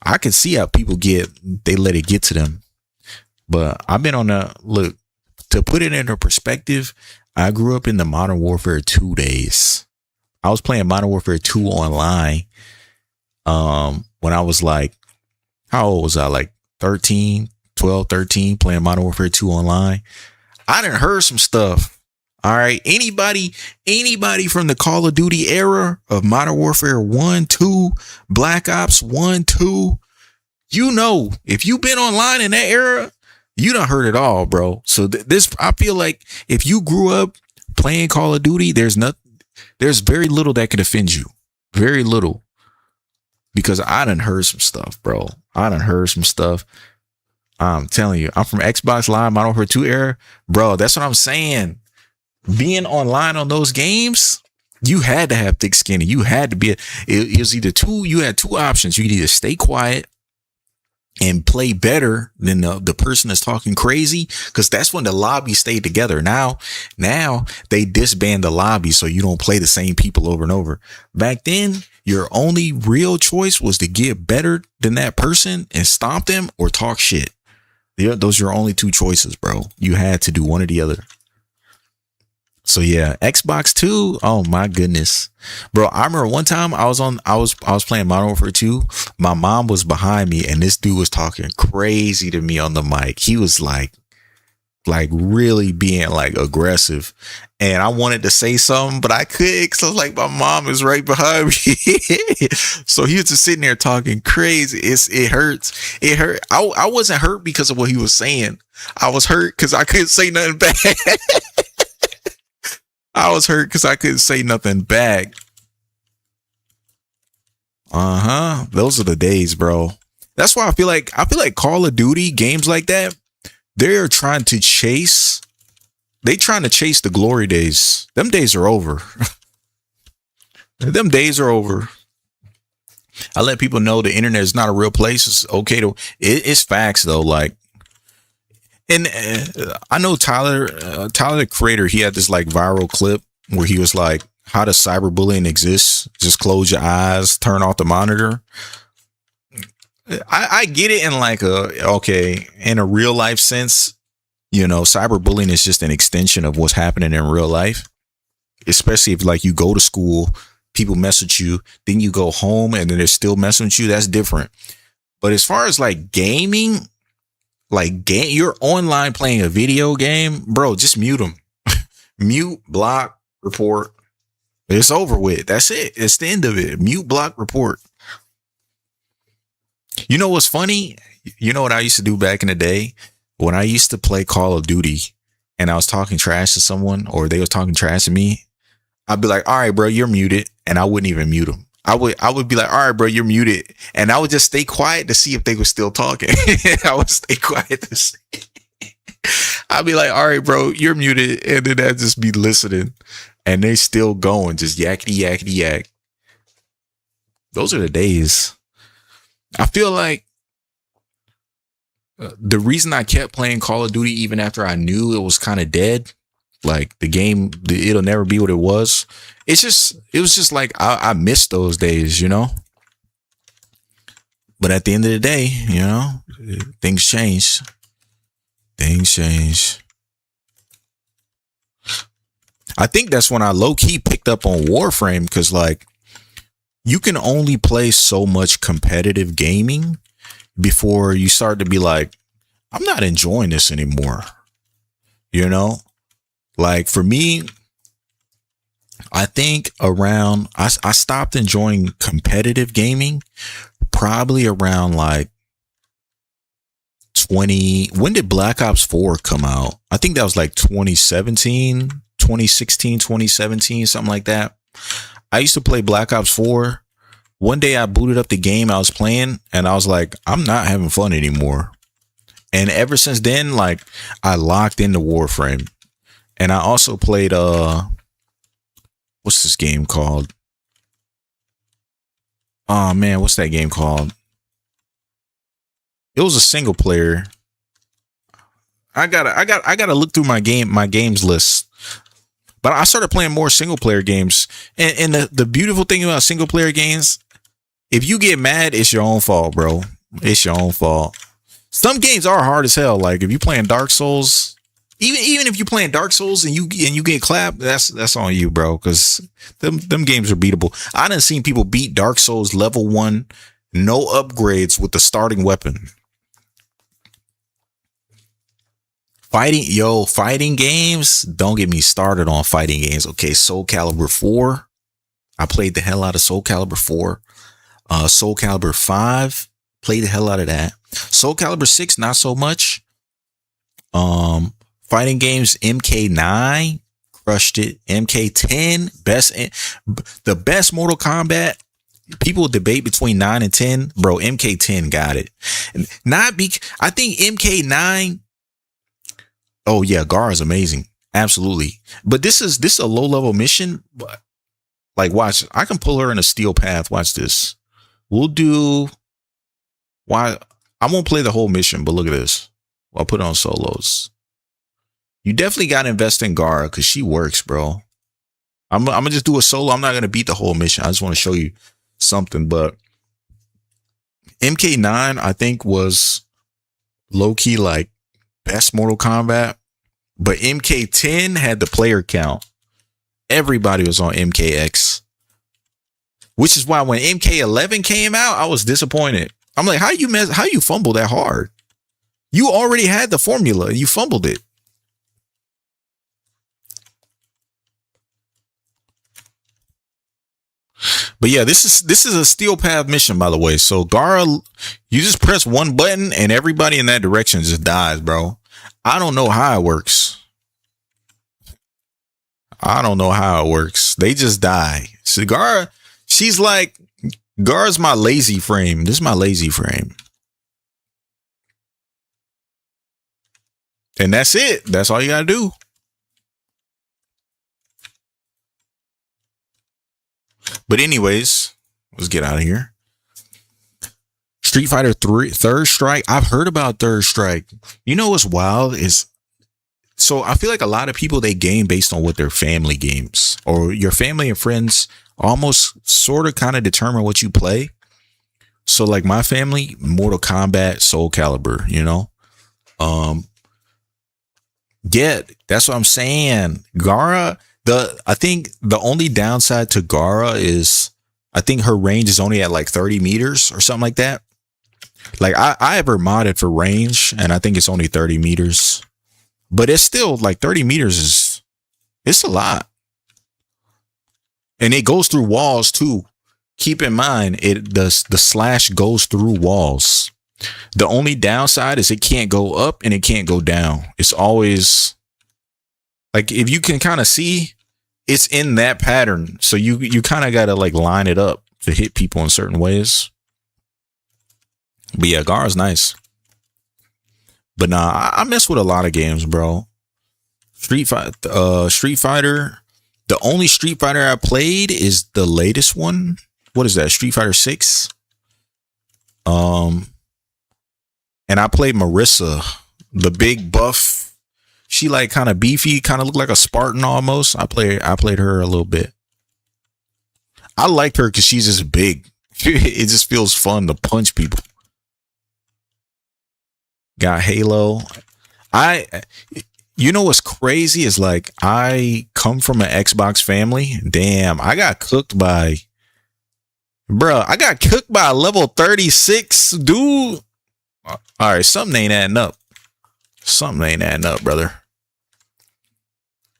I can see how people they let it get to them. But I've been on look, to put it into perspective, I grew up in the Modern Warfare 2 days. I was playing Modern Warfare 2 online when I was like, how old was I? Like 13, playing Modern Warfare 2 online. I done heard some stuff. All right. Anybody from the Call of Duty era of Modern Warfare 1, 2, Black Ops 1, 2, you know, if you've been online in that era, you done heard it all, bro. So this, I feel like if you grew up playing Call of Duty, there's very little that could offend you. Very little. Because I done heard some stuff, bro. I done heard some stuff. I'm telling you, I'm from Xbox Live, Modern Warfare 2 era. Bro, that's what I'm saying. Being online on those games, you had to have thick skin. You had to be, it was either you had two options. You could either stay quiet and play better than the person that's talking crazy, because that's when the lobby stayed together. Now they disband the lobby so you don't play the same people over and over. Back then, your only real choice was to get better than that person and stomp them or talk shit. Those are your only two choices, bro. You had to do one or the other. So yeah, Xbox 2. Oh my goodness, bro. I remember one time I was playing Modern Warfare 2. My mom was behind me and this dude was talking crazy to me on the mic. He was like really being like aggressive. And I wanted to say something, but I couldn't, because I was like, my mom is right behind me. So he was just sitting there talking crazy. It hurts. It hurt. I wasn't hurt because of what he was saying. I was hurt because I couldn't say nothing bad. I was hurt because I couldn't say nothing bad. Those are the days, bro. That's why I feel like Call of Duty games like that, they're trying to chase the glory days. Them days are over. Them days are over. I let people know the internet is not a real place. It's okay it's facts though. Like, and I know Tyler the creator, he had this like viral clip where he was like, how does cyberbullying exist? Just close your eyes, turn off the monitor. I get it in like in a real life sense, you know, cyberbullying is just an extension of what's happening in real life, especially if like you go to school people mess with you, then you go home and then they're still messing with you. That's different. But as far as like gaming, you're online playing a video game, bro, just mute them. Mute, block, report. It's over with. That's it. It's the end of it. Mute, block, report. You know what's funny? You know what I used to do back in the day? When I used to play Call of Duty and I was talking trash to someone or they was talking trash to me, I'd be like, all right, bro, you're muted. And I wouldn't even mute them. I would be like, all right, bro, you're muted. And I would just stay quiet to see if they were still talking. I would stay quiet to see. I'd be like, all right, bro, you're muted. And then I'd just be listening. And they still going, just yakety, yakety, yak. Those are the days. I feel like the reason I kept playing Call of Duty even after I knew it was kind of dead, like the game, it'll never be what it was. It was just like I missed those days, you know. But at the end of the day, you know, things change. Things change. I think that's when I low key picked up on Warframe because like you can only play so much competitive gaming before you start to be like, I'm not enjoying this anymore. You know, like for me, I think around I stopped enjoying competitive gaming probably around like 20. When did Black Ops 4 come out? I think that was like 2017, 2016, 2017, something like that. I used to play Black Ops 4. One day I booted up the game I was playing and I was like, I'm not having fun anymore. And ever since then, like I locked into Warframe. And I also played what's this game called? Oh man, what's that game called? It was a single player. I gotta look through my games list. But I started playing more single player games. And the beautiful thing about single player games, if you get mad, it's your own fault, bro. It's your own fault. Some games are hard as hell. Like if you're playing Dark Souls, even if you're playing Dark Souls and you get clapped, that's on you, bro. Because them games are beatable. I done seen people beat Dark Souls level 1, no upgrades with the starting weapon. Fighting games. Don't get me started on fighting games. Okay, Soul Calibur 4. I played the hell out of Soul Calibur 4. Soul Calibur 5. Played the hell out of that. Soul Calibur 6, not so much. Fighting games, MK9. Crushed it. MK10. The best Mortal Kombat. People debate between 9 and 10. Bro, MK10 got it. I think MK9. Oh yeah, Gar is amazing. Absolutely. But this is a low level mission. But like, watch, I can pull her in a steel path. Watch this. I won't play the whole mission, but look at this. I'll put it on solos. You definitely got to invest in Gara because she works, bro. I'm gonna just do a solo. I'm not gonna beat the whole mission. I just want to show you something. But MK9, I think, was low key like best Mortal Kombat, but MK10 had the player count. Everybody was on MKX, which is why when MK11 came out, I was disappointed. I'm like, how you fumble that hard? You already had the formula. You fumbled it. But yeah, this is a steel path mission, by the way. So Gara, you just press one button and everybody in that direction just dies, bro. I don't know how it works. They just die. So Gara, Gara's my lazy frame. This is my lazy frame. And that's it. That's all you gotta do. But anyways, let's get out of here. Street Fighter 3 Third Strike. I've heard about Third Strike. You know what's wild is, so I feel like a lot of people, they game based on what their family games, or your family and friends almost sort of kind of determine what you play. So like my family, Mortal Kombat, Soul Calibur, you know? Yeah, that's what I'm saying. Gara, I think the only downside to Gara is I think her range is only at like 30 meters or something like that. Like I ever modded for range and I think it's only 30 meters. But it's still like 30 meters it's a lot. And it goes through walls too. Keep in mind the slash goes through walls. The only downside is it can't go up and it can't go down. It's always like, if you can kind of see, it's in that pattern. So you kind of got to like line it up to hit people in certain ways. But yeah, Gara's nice. But nah, I mess with a lot of games, bro. Street Fighter. The only Street Fighter I played is the latest one. What is that? Street Fighter 6. And I played Marissa, the big buff. She like kind of beefy, kind of looked like a Spartan almost. I played her a little bit. I liked her because she's just big. It just feels fun to punch people. Got Halo. You know what's crazy is like I come from an Xbox family. Damn, I got cooked by a level 36 dude. All right, something ain't adding up. Something ain't adding up, brother.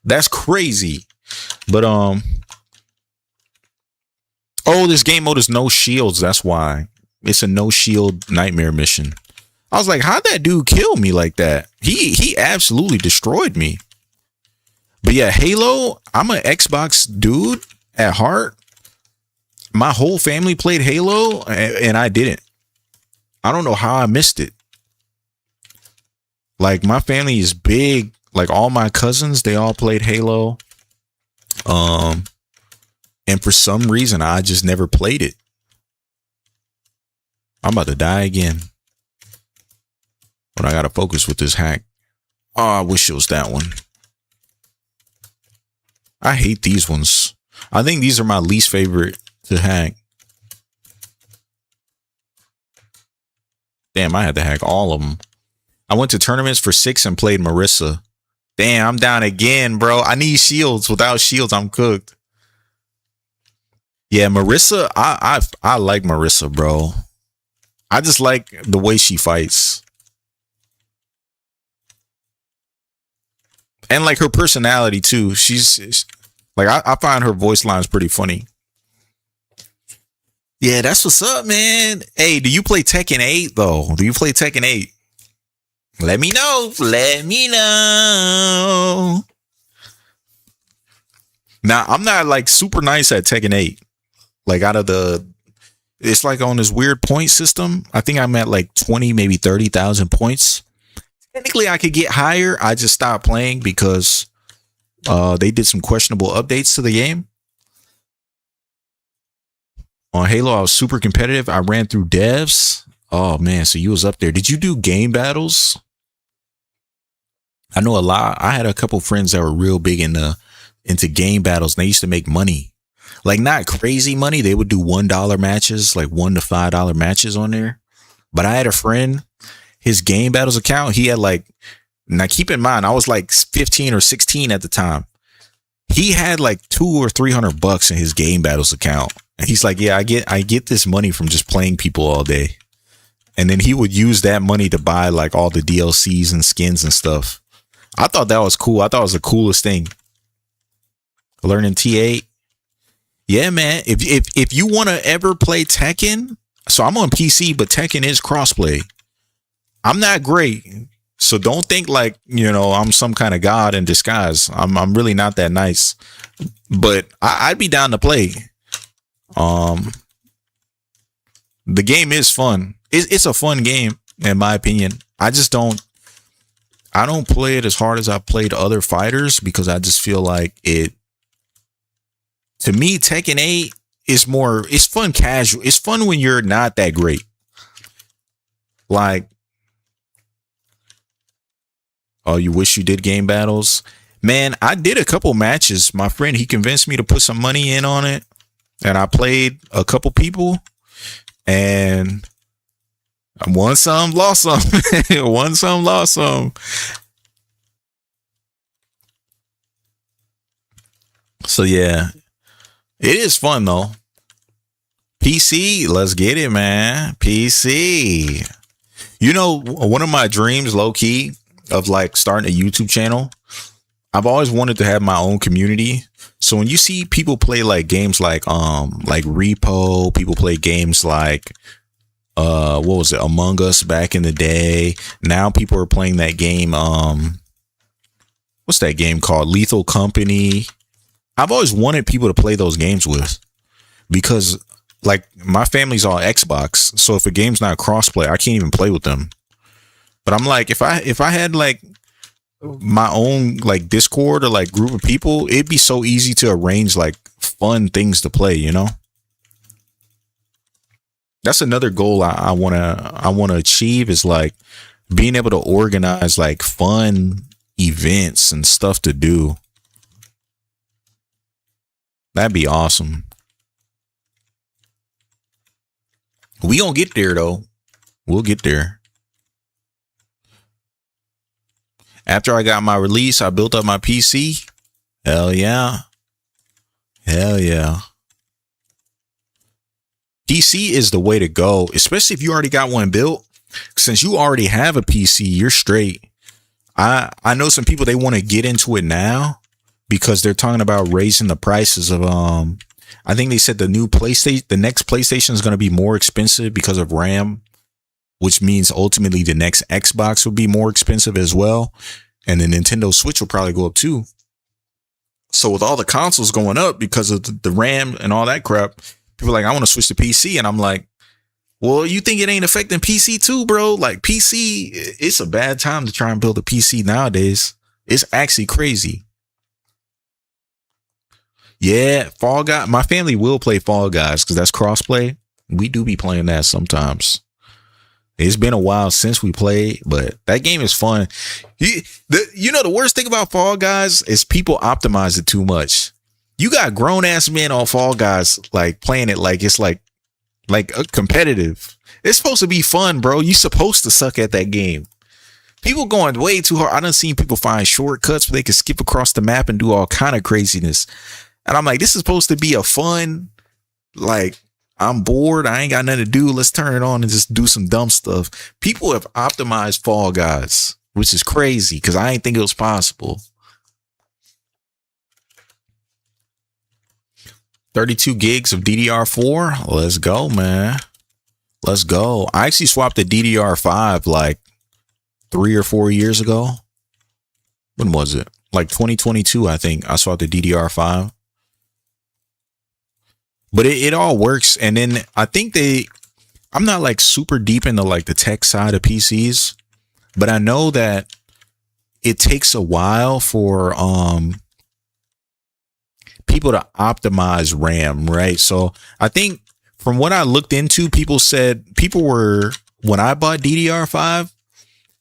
That's crazy. But oh, this game mode is no shields. That's why. It's a no shield nightmare mission. I was like, how'd that dude kill me like that? He absolutely destroyed me. But yeah, Halo, I'm an Xbox dude at heart. My whole family played Halo and I didn't. I don't know how I missed it. Like, my family is big. Like, all my cousins, they all played Halo. And for some reason, I just never played it. I'm about to die again. But I gotta focus with this hack. Oh, I wish it was that one. I hate these ones. I think these are my least favorite to hack. Damn, I had to hack all of them. I went to tournaments for 6 and played Marissa. Damn, I'm down again, bro. I need shields. Without shields, I'm cooked. Yeah, Marissa, I like Marissa, bro. I just like the way she fights. And like her personality too. She's like, I find her voice lines pretty funny. Yeah, that's what's up, man. Hey, do you play Tekken 8 though? Do you play Tekken 8? Let me know. Let me know. Now, I'm not like super nice at Tekken 8. Like it's like on this weird point system. I think I'm at like 20, maybe 30,000 points. Technically, I could get higher. I just stopped playing because they did some questionable updates to the game. On Halo, I was super competitive. I ran through devs. Oh, man. So you was up there. Did you do game battles? I know a lot. I had a couple friends that were real big into game battles. And they used to make money. Like, not crazy money. They would do $1 matches, like $1 to $5 matches on there. But I had a friend, his game battles account, he had like, now keep in mind, I was like 15 or 16 at the time. He had like $200 or $300 in his game battles account. And he's like, yeah, I get this money from just playing people all day. And then he would use that money to buy like all the DLCs and skins and stuff. I thought that was cool. I thought it was the coolest thing. Learning T8. Yeah, man. If you want to ever play Tekken, so I'm on PC, but Tekken is crossplay. I'm not great. So don't think like, I'm some kind of god in disguise. I'm really not that nice. But I'd be down to play. The game is fun. It's a fun game, in my opinion. I don't play it as hard as I've played other fighters because I just feel like it. To me, Tekken 8 is it's fun casual. It's fun when you're not that great. Like, oh, you wish you did game battles? Man, I did a couple matches. My friend, he convinced me to put some money in on it. And I played a couple people. And I won some, lost some. Won some, lost some. So yeah, it is fun though. PC, let's get it, man. PC. You know, one of my dreams, low key, of like starting a YouTube channel, I've always wanted to have my own community. So when you see people play like games like Repo, people play games like what was it, Among Us back in the day. Now people are playing that game, what's that game called? Lethal Company. I've always wanted people to play those games with, because like my family's all Xbox, so if a game's not crossplay, I can't even play with them. But I'm like, if I had like my own like Discord or like group of people, it'd be so easy to arrange like fun things to play, you know? That's another goal I wanna achieve, is like being able to organize like fun events and stuff to do. That'd be awesome. We gonna get there though. We'll get there. After I got my release, I built up my PC. Hell yeah. Hell yeah. PC is the way to go, especially if you already got one built. Since you already have a PC, you're straight. I know some people, they want to get into it now because they're talking about raising the prices of I think they said the next PlayStation is going to be more expensive because of RAM, which means ultimately the next Xbox will be more expensive as well. And the Nintendo Switch will probably go up too. So with all the consoles going up because of the RAM and all that crap, people are like, I want to switch to PC. And I'm like, well, you think it ain't affecting PC too, bro? Like PC, it's a bad time to try and build a PC nowadays. It's actually crazy. Yeah, Fall Guy. My family will play Fall Guys because that's crossplay. We do be playing that sometimes. It's been a while since we played, but that game is fun. The worst thing about Fall Guys is people optimize it too much. You got grown ass men on Fall Guys like playing it like it's like a competitive. It's supposed to be fun, bro. You supposed to suck at that game. People going way too hard. I done seen people find shortcuts where they can skip across the map and do all kind of craziness. And I'm like, this is supposed to be a fun, like, I'm bored, I ain't got nothing to do, let's turn it on and just do some dumb stuff. People have optimized Fall Guys, which is crazy because I didn't think it was possible. 32 gigs of DDR4. Let's go, man. Let's go. I actually swapped the DDR5 like 3 or 4 years ago. When was it? Like 2022, I think. I swapped the DDR5. But it all works. And then I think I'm not like super deep into like the tech side of PCs, but I know that it takes a while for people to optimize RAM, right? So I think from what I looked into, when I bought DDR5,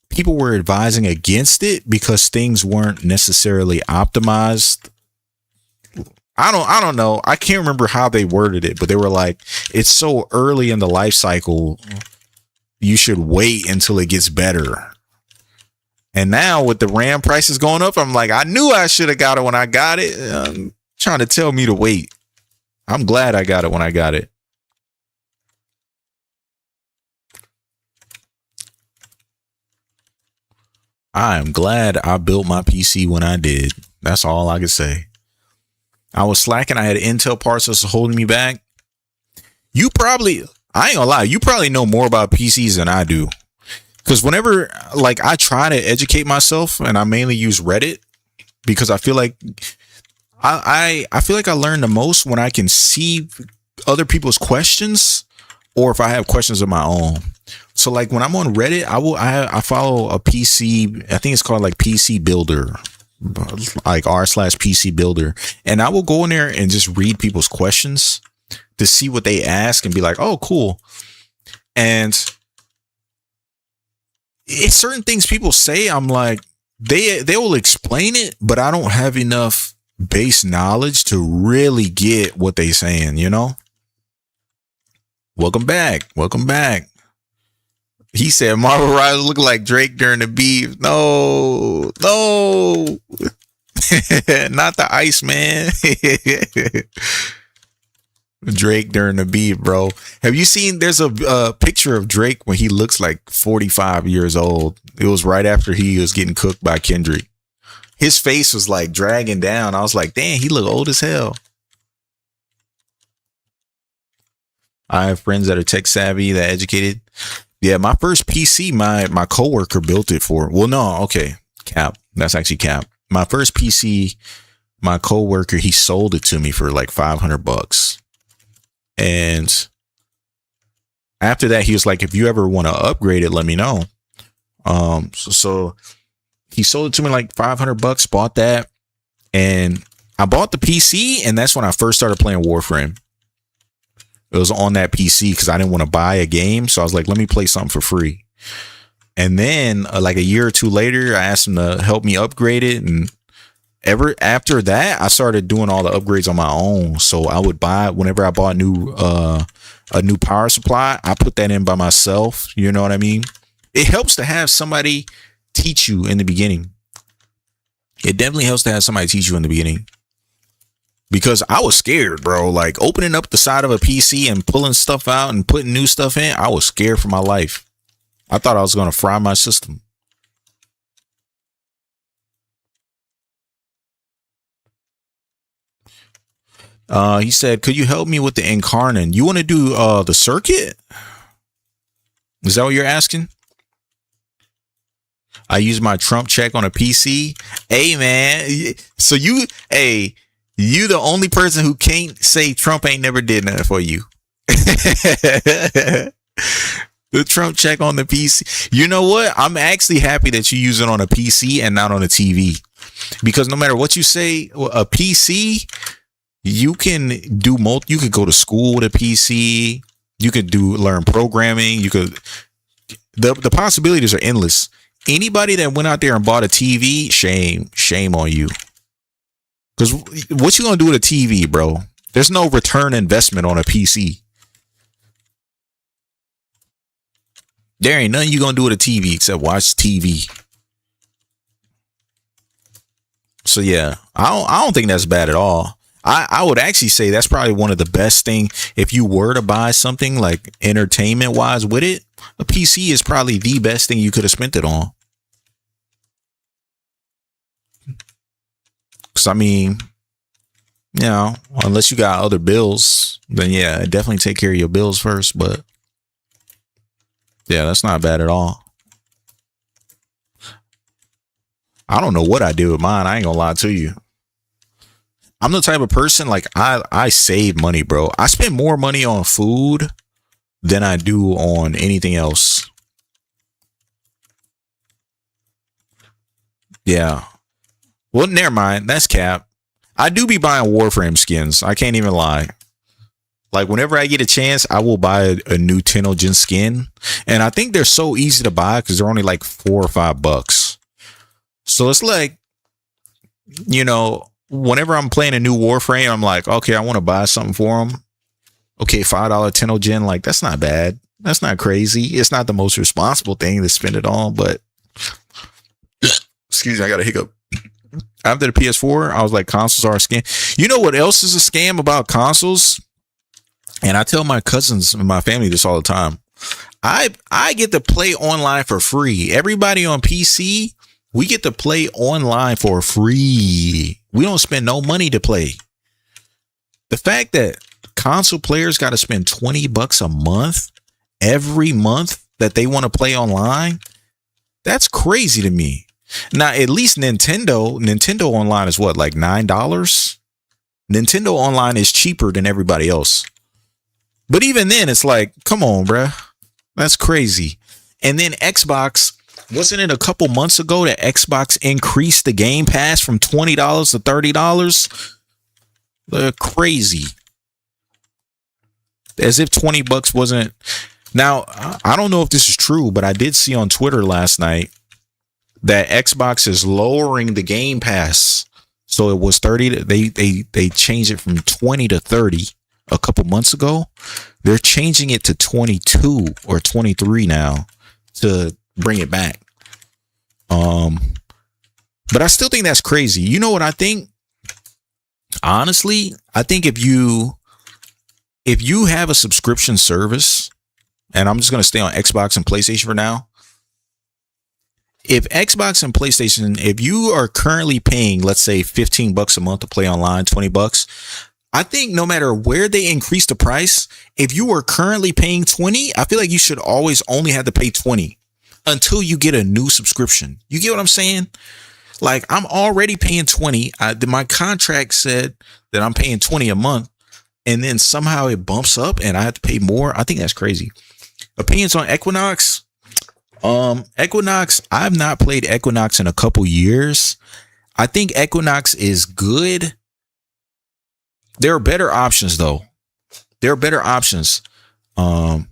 people were advising against it because things weren't necessarily optimized. I don't know. I can't remember how they worded it, but they were like, it's so early in the life cycle, you should wait until it gets better. And now with the RAM prices going up, I'm like, I knew I should have got it when I got it. Trying to tell me to wait. I'm glad I got it when I got it. I am glad I built my PC when I did. That's all I can say. I was slacking. I had Intel parts that's holding me back. I ain't gonna lie, you probably know more about PCs than I do. Because whenever like I try to educate myself, and I mainly use Reddit, because I feel like I feel like I learn the most when I can see other people's questions, or if I have questions of my own. So like when I'm on Reddit, I follow a PC, I think it's called like PC Builder, like r/PC Builder, and I will go in there and just read people's questions to see what they ask and be like, oh, cool. And it's certain things people say, I'm like, they will explain it, but I don't have enough base knowledge to really get what they saying, you know? Welcome back. He said Marvel Riders look like Drake during the beef. No. Not the ice man. Drake during the beat, bro. Have you seen? There's a picture of Drake when he looks like 45 years old. It was right after he was getting cooked by Kendrick. His face was like dragging down. I was like, damn, he look old as hell. I have friends that are tech savvy, that educated. Yeah, my first PC, my coworker built it for. Well, no, okay, cap. That's actually cap. My first PC, my coworker, he sold it to me for like $500. And after that, he was like, if you ever want to upgrade it, let me know. So he sold it to me like $500, bought that. And I bought the PC, and that's when I first started playing Warframe. It was on that PC because I didn't want to buy a game. So I was like, let me play something for free. And then like a year or two later, I asked him to help me upgrade it. And ever after that, I started doing all the upgrades on my own. So I would buy, whenever I bought a new power supply, I put that in by myself. You know what I mean? It helps to have somebody teach you in the beginning. It definitely helps to have somebody teach you in the beginning. Because I was scared, bro. Like opening up the side of a PC and pulling stuff out and putting new stuff in, I was scared for my life. I thought I was going to fry my system. He said, could you help me with the incarnate? You want to do the circuit? Is that what you're asking? I use my Trump check on a PC. Hey, man. So you the only person who can't say Trump ain't never did nothing for you. The Trump check on the PC. You know what? I'm actually happy that you use it on a PC and not on a TV. Because no matter what you say, a PC, you can do you could go to school with a PC. You could learn programming. You could, the possibilities are endless. Anybody that went out there and bought a TV, shame on you. Because what you gonna do with a TV, bro? There's no return investment on a PC. There ain't nothing you gonna do with a TV except watch TV. So yeah, I don't think that's bad at all. I would actually say that's probably one of the best thing. If you were to buy something like entertainment wise with it, a PC is probably the best thing you could have spent it on. Because I mean, you know, unless you got other bills, then yeah, definitely take care of your bills first. But yeah, that's not bad at all. I don't know what I did with mine. I ain't gonna lie to you. I'm the type of person, like, I save money, bro. I spend more money on food than I do on anything else. Yeah. Well, never mind. That's cap. I do be buying Warframe skins. I can't even lie. Like, whenever I get a chance, I will buy a new Tenogen skin. And I think they're so easy to buy because they're only like $4 or $5. So it's like, you know, whenever I'm playing a new Warframe, I'm like, okay, I want to buy something for them. Okay, $5 Tenogen, like, that's not bad. That's not crazy. It's not the most responsible thing to spend it on, but excuse me, I got a hiccup. After the PS4, I was like, consoles are a scam. You know what else is a scam about consoles? And I tell my cousins and my family this all the time. I get to play online for free. Everybody on PC, we get to play online for free. We don't spend no money to play. The fact that console players got to spend $20 a month every month that they want to play online, that's crazy to me. Now, at least Nintendo Online is what, like $9? Nintendo Online is cheaper than everybody else. But even then, it's like, come on, bruh. That's crazy. And then Xbox, wasn't it a couple months ago that Xbox increased the Game Pass from $20 to $30? They're crazy. As if $20 wasn't. Now, I don't know if this is true, but I did see on Twitter last night that Xbox is lowering the Game Pass. So it was 30. They changed it from 20 to 30 a couple months ago. They're changing it to 22 or 23 now to bring it back. But I still think that's crazy. You know what I think? Honestly, I think if you have a subscription service, and I'm just going to stay on Xbox and PlayStation for now. If Xbox and PlayStation, if you are currently paying, let's say $15 a month to play online, $20, I think no matter where they increase the price, if you are currently paying 20, I feel like you should always only have to pay 20 until you get a new subscription. You get what I'm saying? Like, I'm already paying 20. My contract said that I'm paying 20 a month, and then somehow it bumps up and I have to pay more. I think that's crazy. Opinions on Equinox? Equinox, I've not played Equinox in a couple years. I think Equinox is good. There are better options though. There are better options. My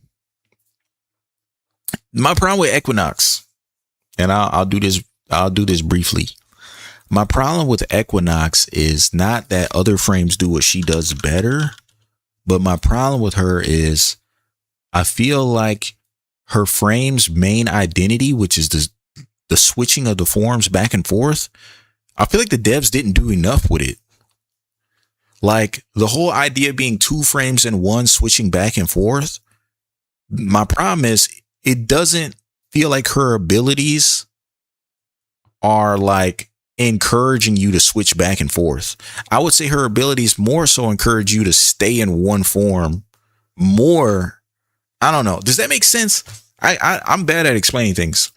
problem with Equinox, and I'll do this briefly. My problem with Equinox is not that other frames do what she does better, but my problem with her is I feel like her frame's main identity, which is the switching of the forms back and forth, I feel like the devs didn't do enough with it. Like, the whole idea being 2 frames in one switching back and forth, my problem is it doesn't feel like her abilities are like encouraging you to switch back and forth. I would say her abilities more so encourage you to stay in one form more. I don't know. Does that make sense? I'm bad at explaining things,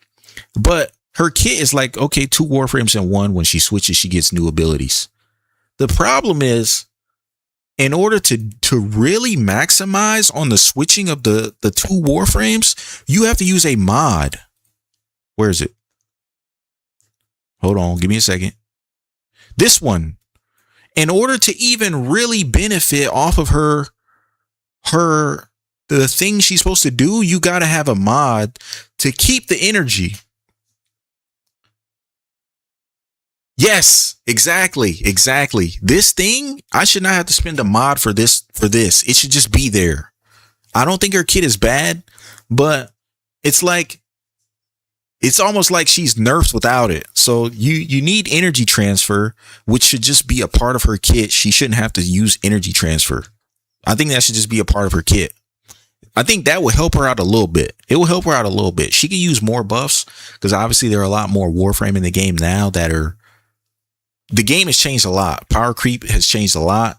but her kit is like, okay, 2 warframes in one. When she switches, she gets new abilities. The problem is, in order to really maximize on the switching of the 2 warframes, you have to use a mod. Where is it? Hold on. Give me a second. This one. In order to even really benefit off of the thing she's supposed to do, you got to have a mod to keep the energy. Yes, exactly. This thing, I should not have to spend a mod for this. It should just be there. I don't think her kit is bad, but it's almost like she's nerfed without it. So you need energy transfer, which should just be a part of her kit. She shouldn't have to use energy transfer. I think that should just be a part of her kit. I think that will help her out a little bit. It will help her out a little bit. She could use more buffs because obviously there are a lot more warframe in the game now the game has changed a lot. Power creep has changed a lot.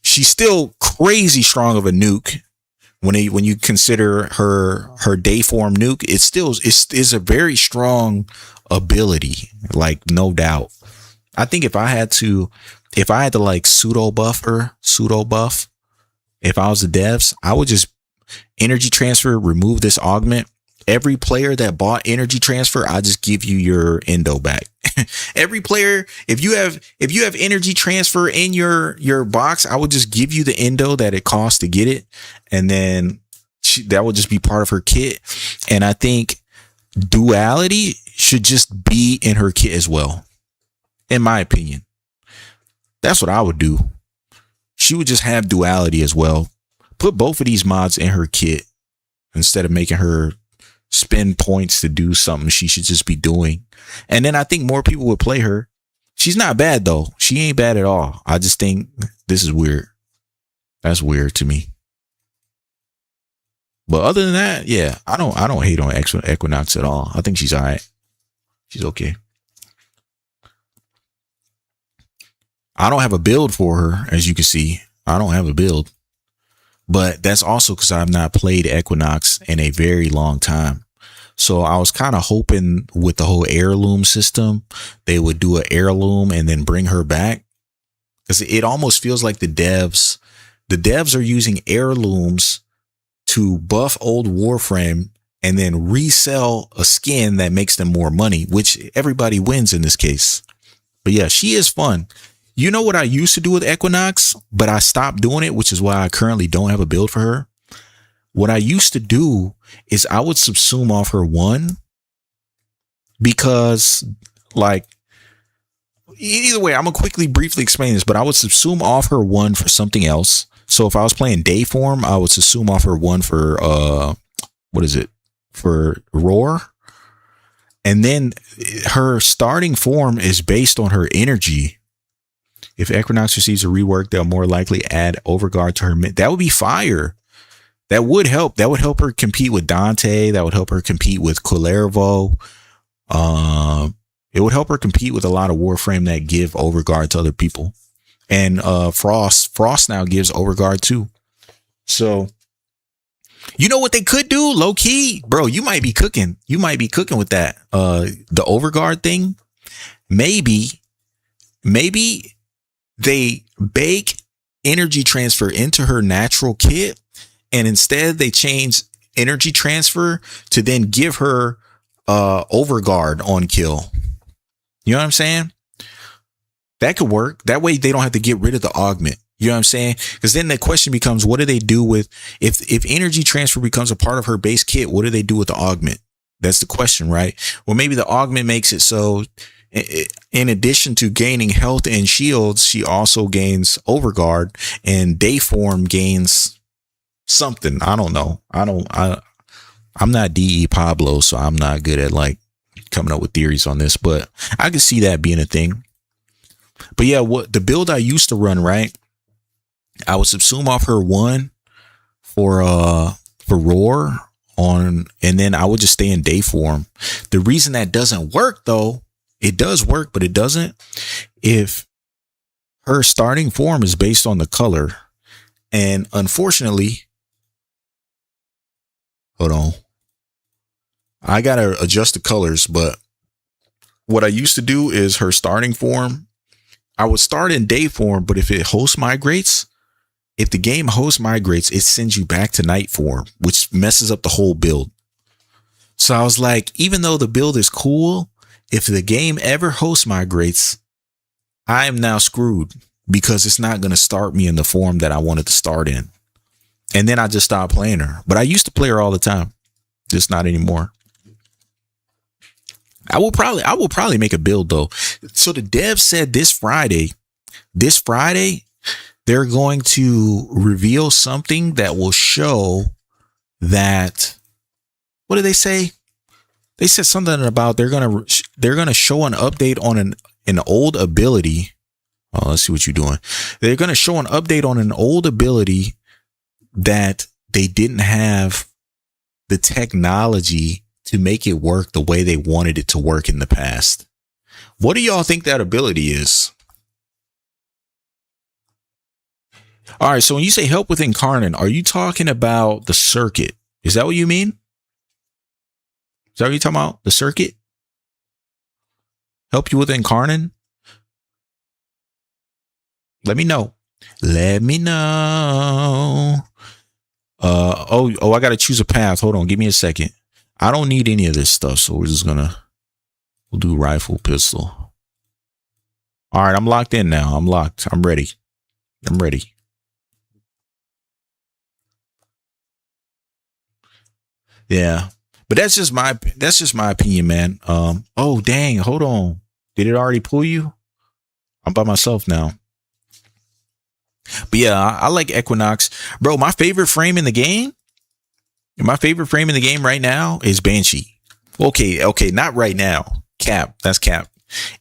She's still crazy strong of a nuke. When you consider her day form nuke, it's a very strong ability, like, no doubt. I think if I had to like pseudo buff, if I was the devs, I would just energy transfer, remove this augment. Every player that bought energy transfer, I just give you your endo back. Every player, if you have energy transfer in your box, I would just give you the endo that it costs to get it, and then that would just be part of her kit. And I think duality should just be in her kit as well, in my opinion. That's what I would do. She would just have duality as well. Put both of these mods in her kit instead of making her spend points to do something she should just be doing. And then I think more people would play her. She's not bad though. She ain't bad at all. I just think this is weird. That's weird to me. But other than that, yeah, I don't hate on Equinox at all. I think she's all right. She's okay. I don't have a build for her, as you can see. I don't have a build. But that's also because I've not played Equinox in a very long time. So I was kind of hoping with the whole heirloom system, they would do an heirloom and then bring her back. Because it almost feels like the devs are using heirlooms to buff old Warframe and then resell a skin that makes them more money, which everybody wins in this case. But yeah, she is fun. You know what I used to do with Equinox, but I stopped doing it, which is why I currently don't have a build for her. What I used to do is I would subsume off her 1 because, like, either way, I'm going to briefly explain this, but I would subsume off her 1 for something else. So if I was playing Dayform, I would subsume off her 1 for, for Roar. And then her starting form is based on her energy. If Equinox receives a rework, they'll more likely add Overguard to her. That would be fire. That would help. That would help her compete with Dante. That would help her compete with Cuervo. It would help her compete with a lot of Warframe that give Overguard to other people. And Frost now gives Overguard too. So, you know what they could do? Low key, bro, you might be cooking. You might be cooking with that. The Overguard thing. Maybe they bake energy transfer into her natural kit, and instead they change energy transfer to then give her Overguard on kill. You know what I'm saying? That could work. That way they don't have to get rid of the augment. You know what I'm saying? Because then the question becomes, what do they do with, if energy transfer becomes a part of her base kit, what do they do with the augment? That's the question, right? Well, maybe the augment makes it so in addition to gaining health and shields, she also gains Overguard, and Dayform gains something. I don't know. I'm not DE Pablo, so I'm not good at like coming up with theories on this, but I could see that being a thing. But yeah, what the build I used to run, right? I would subsume off her one for roar on, and then I would just stay in day form. The reason that doesn't work though, it does work, but it doesn't if her starting form is based on the color. And unfortunately, hold on, I gotta adjust the colors, but what I used to do is her starting form, I would start in day form, but if it host migrates, if the game host migrates, it sends you back to night form, which messes up the whole build. So I was like, even though the build is cool, if the game ever host migrates, I am now screwed because it's not going to start me in the form that I wanted to start in. And then I just stopped playing her. But I used to play her all the time, just not anymore. I will probably make a build though. So the dev said this Friday, they're going to reveal something that will show that, what did they say? They said something about they're going to show an update on an old ability. Oh, let's see what you're doing. They're going to show an update on an old ability that they didn't have the technology to make it work the way they wanted it to work in the past. What do y'all think that ability is? All right, so when you say help with Incarnate, are you talking about the circuit? Is that what you mean? Is that what you're talking about? The circuit? Help you with Incarnate? Let me know. Let me know. I got to choose a path. Hold on. Give me a second. I don't need any of this stuff, so we'll do rifle, pistol. All right, I'm locked in now. I'm locked. I'm ready. Yeah, but that's just my opinion, man. Oh dang, hold on. Did it already pull you? I'm by myself now. But yeah, I like Equinox, bro. My favorite frame in the game right now is Banshee. Okay, not right now. Cap, that's Cap.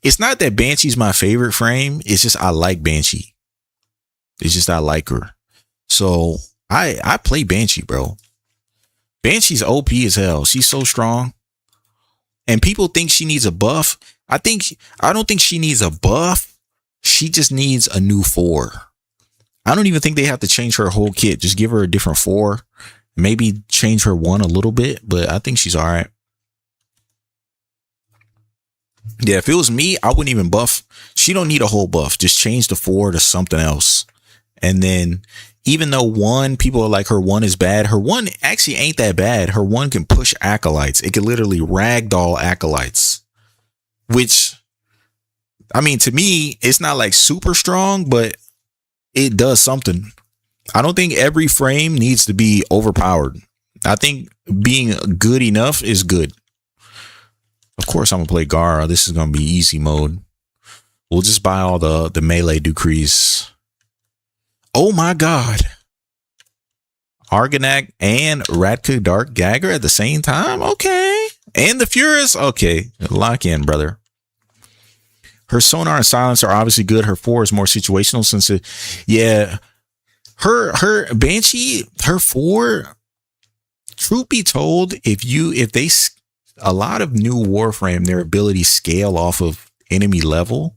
It's not that Banshee's my favorite frame. It's just I like Banshee. It's just I like her. So I play Banshee, bro. Banshee's OP as hell. She's so strong. And people think she needs a buff. I don't think she needs a buff. She just needs a new 4. I don't even think they have to change her whole kit. Just give her a different 4. Maybe change her 1 a little bit, but I think she's all right. Yeah, if it was me, I wouldn't even buff. She don't need a whole buff. Just change the 4 to something else. And then even though 1, people are like her 1 is bad, her 1 actually ain't that bad. Her 1 can push acolytes. It can literally ragdoll acolytes, which, I mean, to me, it's not like super strong, but it does something. I don't think every frame needs to be overpowered. I think being good enough is good. Of course, I'm going to play Gara. This is going to be easy mode. We'll just buy all the melee decrees. Oh my God. Argonac and Ratka Dark Gagger at the same time? Okay. And the Furious? Okay, lock in, brother. Her sonar and silence are obviously good. Her 4 is more situational since it, yeah. Her Banshee, her 4, truth be told, a lot of new Warframe, their abilities scale off of enemy level.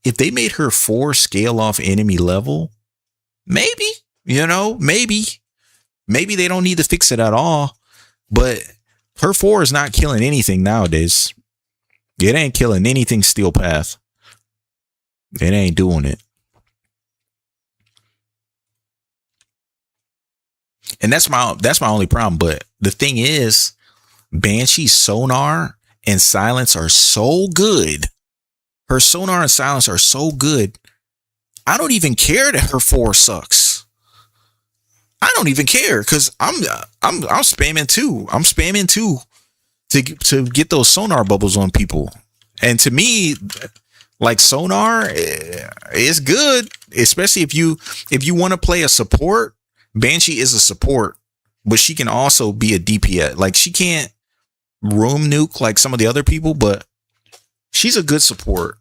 If they made her 4 scale off enemy level, maybe, maybe they don't need to fix it at all. But her 4 is not killing anything nowadays. It ain't killing anything Steel Path. It ain't doing it. And that's my only problem. But the thing is, Banshee's sonar and silence are so good. Her sonar and silence are so good. I don't even care that her 4 sucks. I don't even care because I'm spamming 2. I'm spamming 2 to get those sonar bubbles on people. And to me, like, sonar is good, especially if you want to play a support. Banshee is a support, but she can also be a DPS. Like, she can't room nuke like some of the other people, but she's a good support.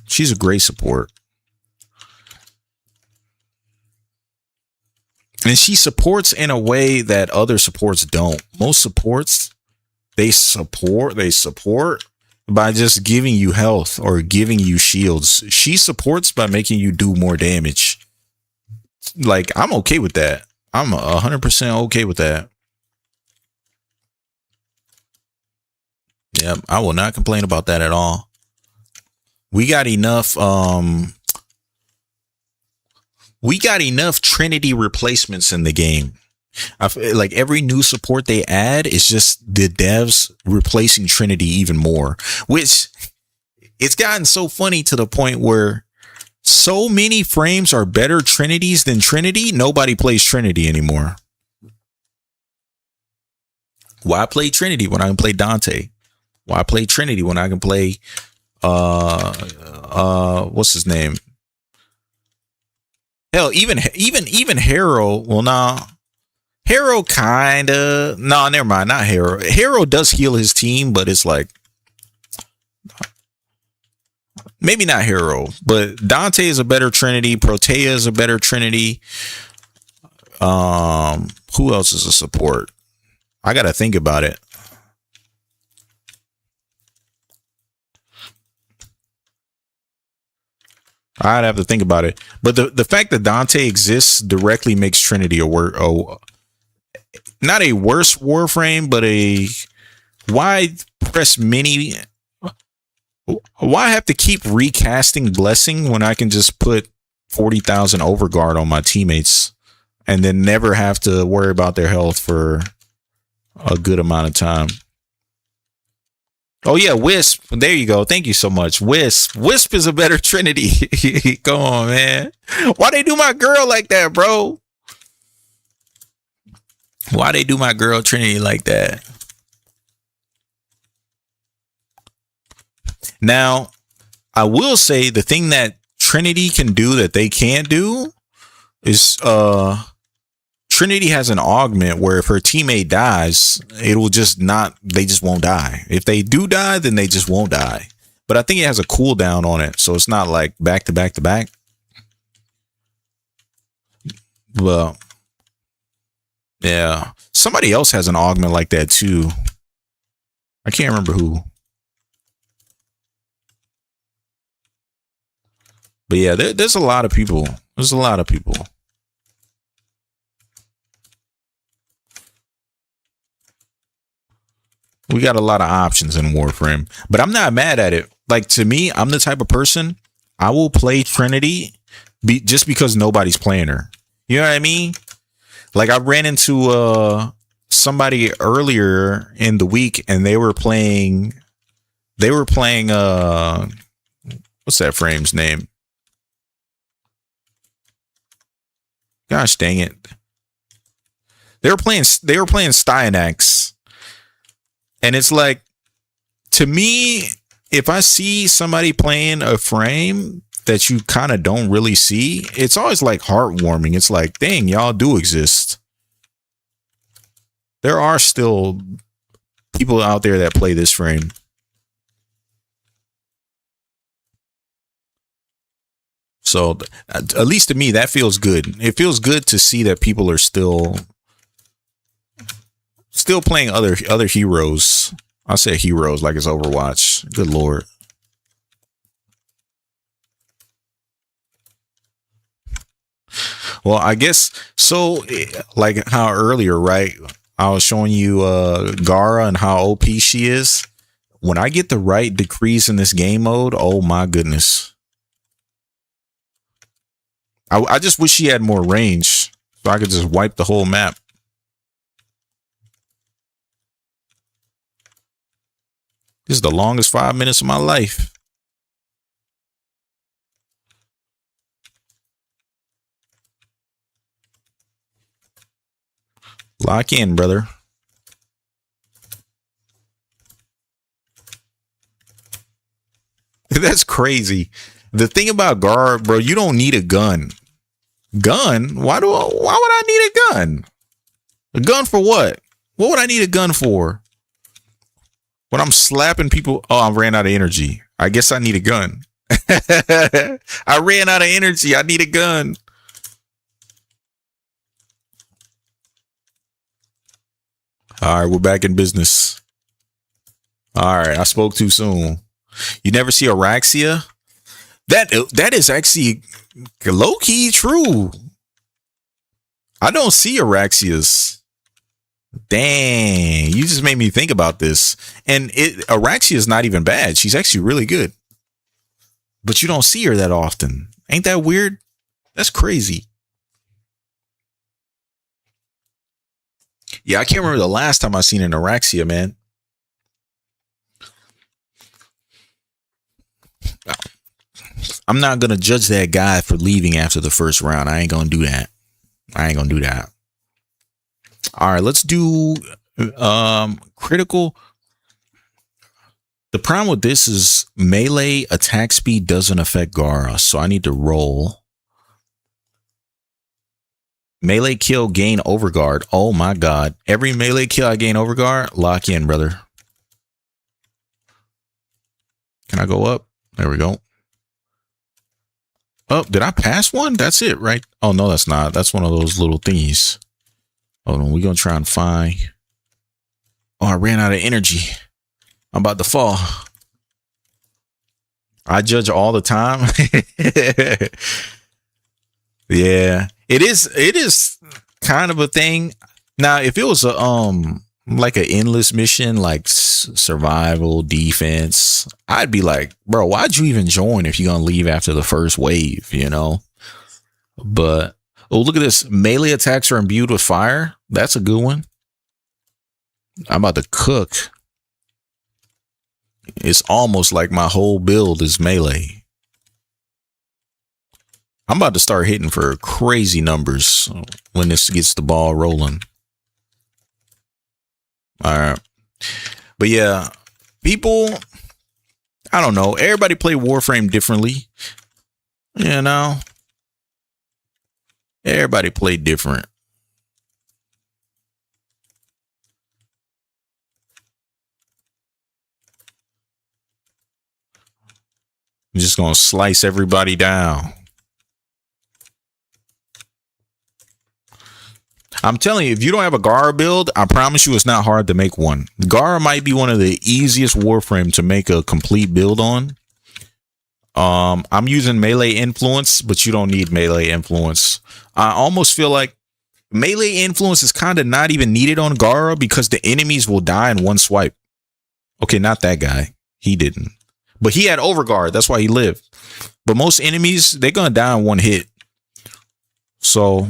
She's a great support. And she supports in a way that other supports don't. Most supports, they support by just giving you health or giving you shields. She supports by making you do more damage. Like, I'm okay with that. I'm 100% okay with that. Yep, I will not complain about that at all. We got enough Trinity replacements in the game. I feel like every new support they add is just the devs replacing Trinity even more, which it's gotten so funny to the point where so many frames are better Trinities than Trinity. Nobody plays Trinity anymore. Why play Trinity when I can play Dante? Why play Trinity when I can play what's his name? Hell, even Harrow. Well, nah. Harrow kinda. Nah, never mind. Not Harrow. Harrow does heal his team, but it's like, maybe not Harrow, but Dante is a better Trinity. Protea is a better Trinity. Who else is a support? I gotta think about it. I'd have to think about it. But the fact that Dante exists directly makes Trinity not a worse Warframe, but a wide press mini. Why have to keep recasting Blessing when I can just put 40,000 overguard on my teammates and then never have to worry about their health for a good amount of time? Oh yeah, Wisp. There you go. Thank you so much. Wisp. Wisp is a better Trinity. Come on, man. Why they do my girl like that, bro? Why they do my girl Trinity like that? Now, I will say the thing that Trinity can do that they can't do is Trinity has an augment where if her teammate dies, it will just not, they just won't die. If they do die, then they just won't die. But I think it has a cooldown on it, so it's not like back to back to back. Well, yeah. Somebody else has an augment like that too. I can't remember who. But yeah, there's a lot of people. There's a lot of people. We got a lot of options in Warframe, but I'm not mad at it. Like, to me, I'm the type of person, I will play Trinity just because nobody's playing her. You know what I mean? Like, I ran into somebody earlier in the week and they were playing what's that frame's name? Gosh dang it. They were playing Styanax. And it's like, to me, if I see somebody playing a frame that you kind of don't really see, it's always like heartwarming. It's like, dang, y'all do exist. There are still people out there that play this frame. So at least to me, that feels good. It feels good to see that people are still playing other heroes. I say heroes like it's Overwatch. Good Lord. Well, I guess so. Like how earlier, right? I was showing you Gara and how OP she is. When I get the right decrees in this game mode, oh my goodness. I just wish she had more range so I could just wipe the whole map. This is the longest 5 minutes of my life. Lock in, brother. That's crazy. The thing about Gar, bro, you don't need a gun. Gun? Why would I need a gun? A gun for what? What would I need a gun for? When I'm slapping people, oh, I ran out of energy. I guess I need a gun. I ran out of energy. I need a gun. All right, we're back in business. All right, I spoke too soon. You never see Araxia? That is actually low-key true. I don't see Araxias. Dang, you just made me think about this. And Araxia is not even bad. She's actually really good. But you don't see her that often. Ain't that weird? That's crazy. Yeah, I can't remember the last time I seen an Araxia, man. I'm not going to judge that guy for leaving after the first round. I ain't going to do that. All right, let's do critical. The problem with this is melee attack speed doesn't affect Gara, so I need to roll. Melee kill gain overguard. Oh my god. Every melee kill I gain overguard, lock in, brother. Can I go up? There we go. Oh, did I pass one? That's it, right? Oh, no, that's not. That's one of those little thingies. Hold on, we're going to try and find. Oh, I ran out of energy. I'm about to fall. I judge all the time. Yeah, it is kind of a thing. Now, if it was a like an endless mission, like survival defense, I'd be like, bro, why'd you even join if you're gonna leave after the first wave, you know? But oh, look at this. Melee attacks are imbued with fire. That's a good one. I'm about to cook. It's almost like my whole build is melee. I'm about to start hitting for crazy numbers when this gets the ball rolling. All right. But yeah, people, I don't know. Everybody play Warframe differently. You know, everybody play different. I'm just going to slice everybody down. I'm telling you, if you don't have a Gara build, I promise you it's not hard to make one. Gara might be one of the easiest Warframe to make a complete build on. I'm using melee influence, but you don't need melee influence. I almost feel like melee influence is kind of not even needed on Gara because the enemies will die in one swipe. Okay, not that guy. He didn't. But he had overguard. That's why he lived. But most enemies, they're going to die in one hit. So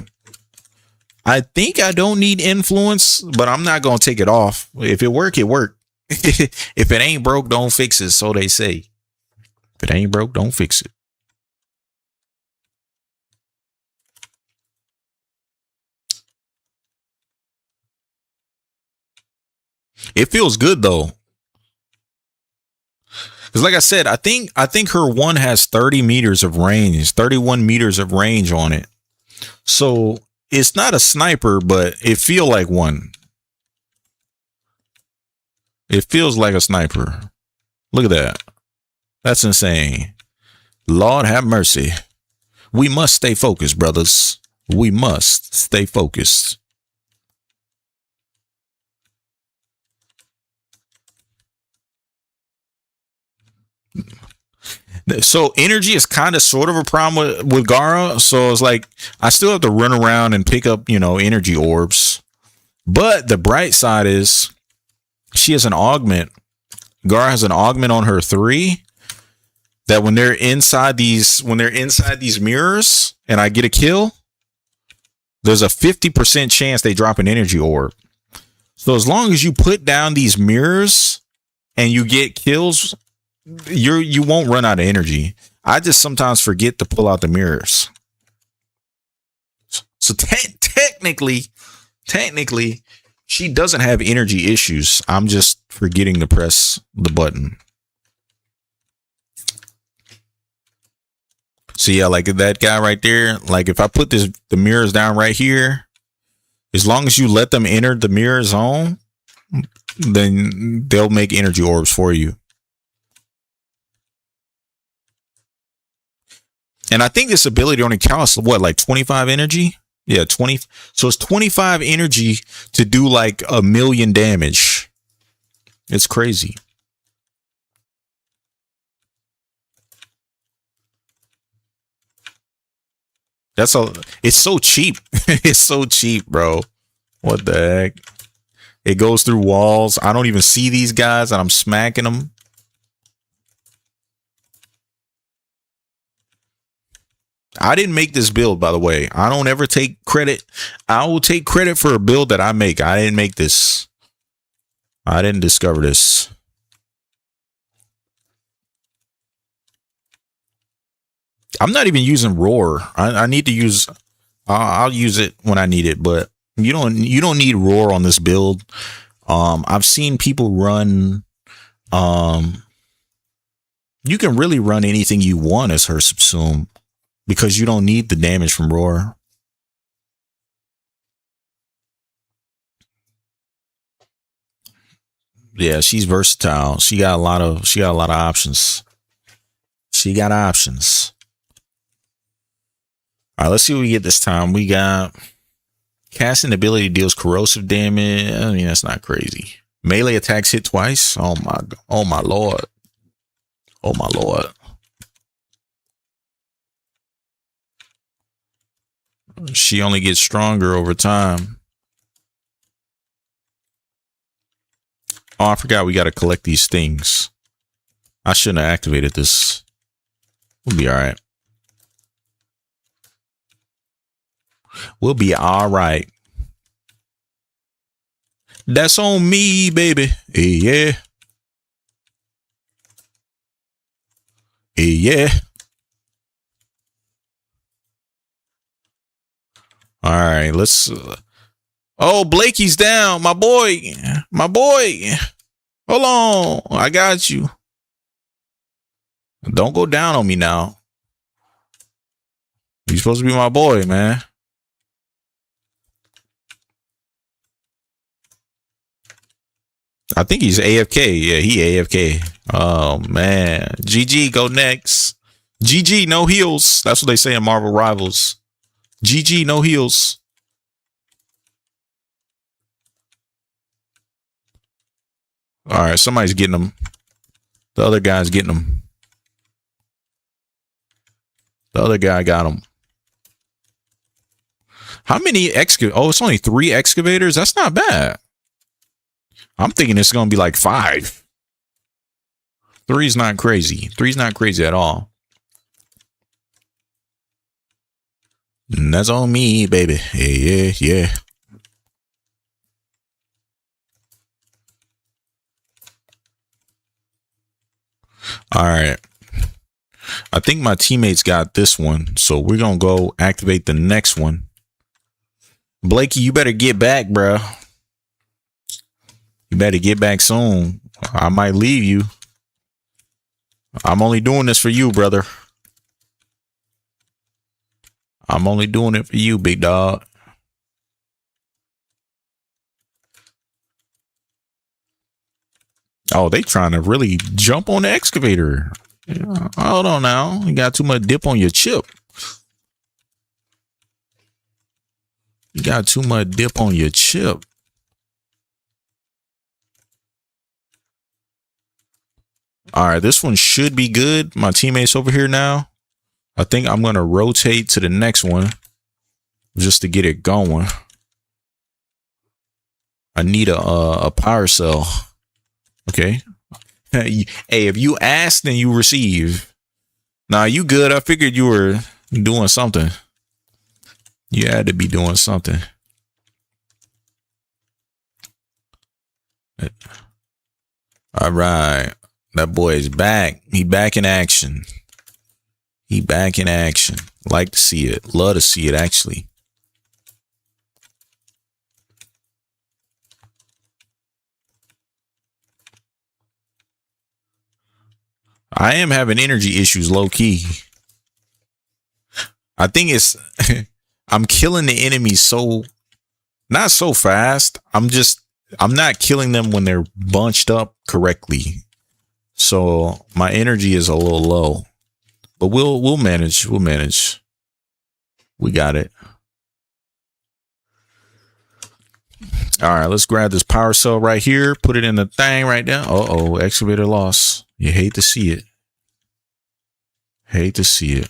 I think I don't need influence, but I'm not going to take it off. If it work, it work. If it ain't broke, don't fix it. So they say. If it ain't broke, don't fix it. It feels good though. Because like I said, I think her one has 30 meters of range, 31 meters of range on it. So it's not a sniper, but it feel like one. It feels like a sniper. Look at that. That's insane. Lord have mercy. We must stay focused, brothers. We must stay focused. So energy is kind of sort of a problem with Gara. So it's like I still have to run around and pick up, energy orbs. But the bright side is she has an augment. Gara has an augment on her 3 that when they're inside these mirrors and I get a kill, there's a 50% chance they drop an energy orb. So as long as you put down these mirrors and you get kills, you won't run out of energy. I just sometimes forget to pull out the mirrors. So technically, she doesn't have energy issues. I'm just forgetting to press the button. So yeah, like that guy right there, like if I put the mirrors down right here, as long as you let them enter the mirror zone, then they'll make energy orbs for you. And I think this ability only costs what, like 25 energy? Yeah, 20. So it's 25 energy to do like 1,000,000 damage. It's crazy. It's so cheap. It's so cheap, bro. What the heck? It goes through walls. I don't even see these guys and I'm smacking them. I didn't make this build, by the way. I don't ever take credit. I will take credit for a build that I make. I didn't make this. I didn't discover this. I'm not even using roar. I need to use. I'll use it when I need it, but you don't need roar on this build. I've seen people run. You can really run anything you want as her subsume because you don't need the damage from roar. Yeah, she's versatile. She got a lot of options. She got options. All right, let's see what we get this time. We got casting ability deals corrosive damage. I mean, that's not crazy. Melee attacks hit twice. Oh my lord. Oh my lord. She only gets stronger over time. Oh, I forgot we got to collect these things. I shouldn't have activated this. We'll be all right. We'll be all right. That's on me, baby. Hey, yeah. Hey, yeah. All right, let's. Oh, Blakey's down. My boy. My boy. Hold on. I got you. Don't go down on me now. You're supposed to be my boy, man. I think he's AFK. Yeah, he AFK. Oh, man. GG, go next. GG, no heals. That's what they say in Marvel Rivals. GG, no heals. All right, somebody's getting them. The other guy's getting them. The other guy got him. How many excavators? Oh, it's only 3 excavators? That's not bad. I'm thinking it's going to be like 5. 3's not crazy. 3's not crazy at all. And that's on me, baby. Yeah, yeah. All right. I think my teammates got this one. So we're going to go activate the next one. Blakey, you better get back, bro. You better get back soon. I might leave you. I'm only doing this for you, brother. I'm only doing it for you, big dog. Oh, they trying to really jump on the excavator. Yeah, hold on now. You got too much dip on your chip. You got too much dip on your chip. All right, this one should be good. My teammates over here now. I think I'm going to rotate to the next one just to get it going. I need a power cell. Okay. Hey, if you ask, then you receive. Nah, you good. I figured you were doing something. You had to be doing something. All right. That boy is back. He back in action. He back in action. Like to see it. Love to see it, actually. I am having energy issues low key. I think it's I'm killing the enemies so not so fast. I'm not killing them when they're bunched up correctly. So my energy is a little low. But we'll manage. We'll manage. We got it. All right, let's grab this power cell right here. Put it in the thing right now. Uh-oh, excavator loss. You hate to see it. Hate to see it.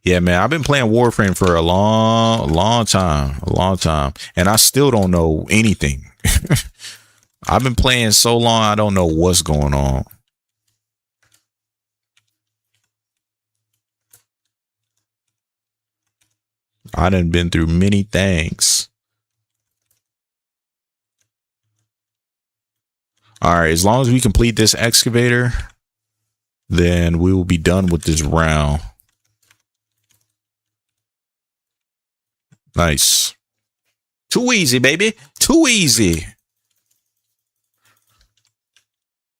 Yeah, man, I've been playing Warframe for a long time. And I still don't know anything. I've been playing so long, I don't know what's going on. I done been through many things. All right, as long as we complete this excavator, then we will be done with this round. Nice. Too easy, baby. Too easy.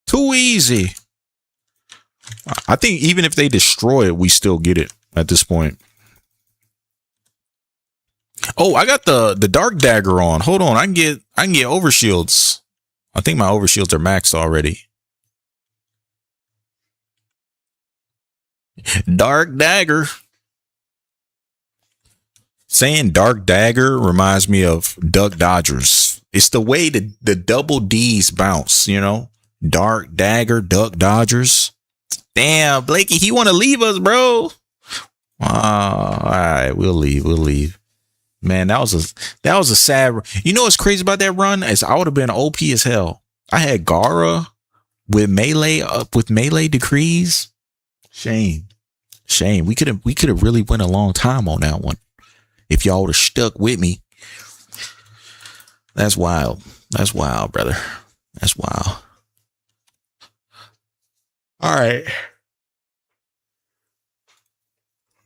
Too easy. I think even if they destroy it, we still get it at this point. Oh, I got the dark dagger on. Hold on, I can get overshields. I think my overshields are maxed already. Dark dagger. Saying dark dagger reminds me of Duck Dodgers. It's the way the double D's bounce, you know? Dark dagger, Duck Dodgers. Damn, Blakey, he want to leave us, bro. All right, we'll leave. Man, that was a sad. You know what's crazy about that run? Is I would have been OP as hell. I had Gara with melee decrees. Shame. We could have really went a long time on that one if y'all would have stuck with me. That's wild. That's wild, brother. That's wild. All right.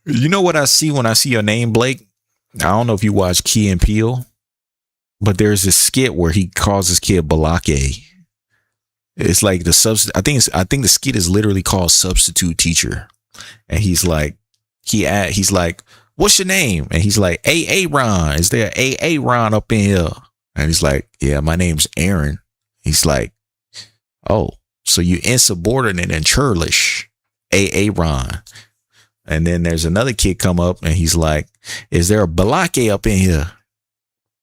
You know what I see when I see your name, Blake? I don't know if you watch Key and Peele, but there's this skit where he calls his kid Balake. It's like the substitute. I think the skit is literally called Substitute Teacher, and he's like, he's like, what's your name? And he's like, Ron. Is there a Ron up in here? And he's like, yeah, my name's Aaron. He's like, oh, so you insubordinate and churlish, Ron. And then there's another kid come up and he's like, is there a Balake up in here?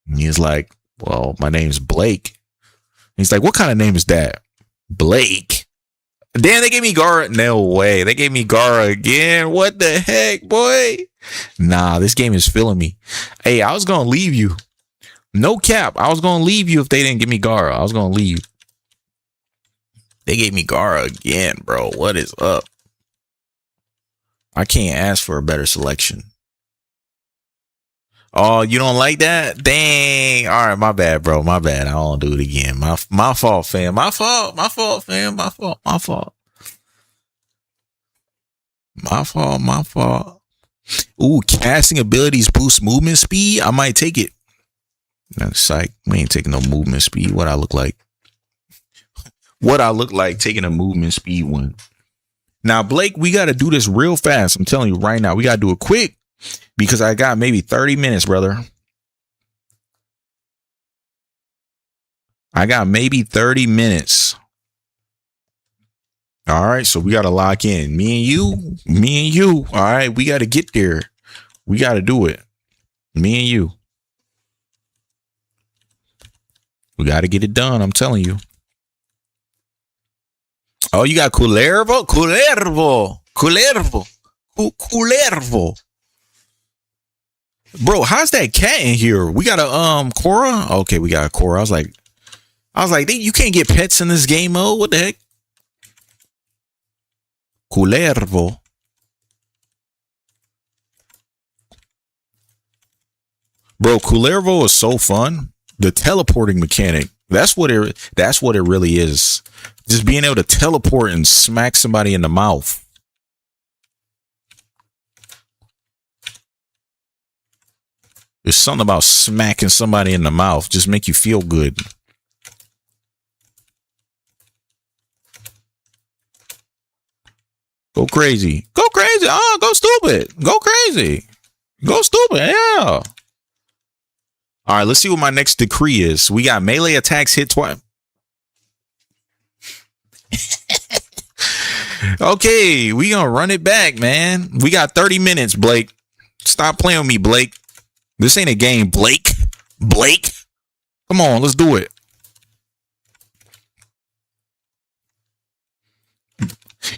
And he's like, well, my name's Blake. He's like, what kind of name is that? Blake. Damn, they gave me Gara. No way. They gave me Gara again. What the heck, boy? Nah, this game is filling me. Hey, I was going to leave you. No cap. I was going to leave you if they didn't give me Gara. I was going to leave. They gave me Gara again, bro. What is up? I can't ask for a better selection. Oh, you don't like that? Dang. All right, my bad, bro. My bad. I don't do it again. My fault, fam. My fault, fam. My fault. Ooh, casting abilities boost movement speed. I might take it. No, psych. We ain't taking no movement speed. What I look like? What I look like taking a movement speed one. Now, Blake, we got to do this real fast. I'm telling you right now, we got to do it quick because I got maybe 30 minutes, brother. I got maybe 30 minutes. All right, so we got to lock in. Me and you. All right, we got to get there. We got to do it. Me and you. We got to get it done. I'm telling you. Oh, you got Culervo? Bro, how's that cat in here? We got a Cora? Okay, we got a Cora. I was like, you can't get pets in this game mode. What the heck? Culervo. Bro, Culervo is so fun. The teleporting mechanic. That's what it really is. Just being able to teleport and smack somebody in the mouth. There's something about smacking somebody in the mouth. Just make you feel good. Go crazy. Go crazy. Oh, go stupid. Go crazy. Go stupid. Yeah. All right, let's see what my next decree is. We got melee attacks hit twice. Okay, we gonna run it back, man. We got 30 minutes, Blake. Stop playing with me, Blake. This ain't a game, Blake. Blake. Come on, let's do it.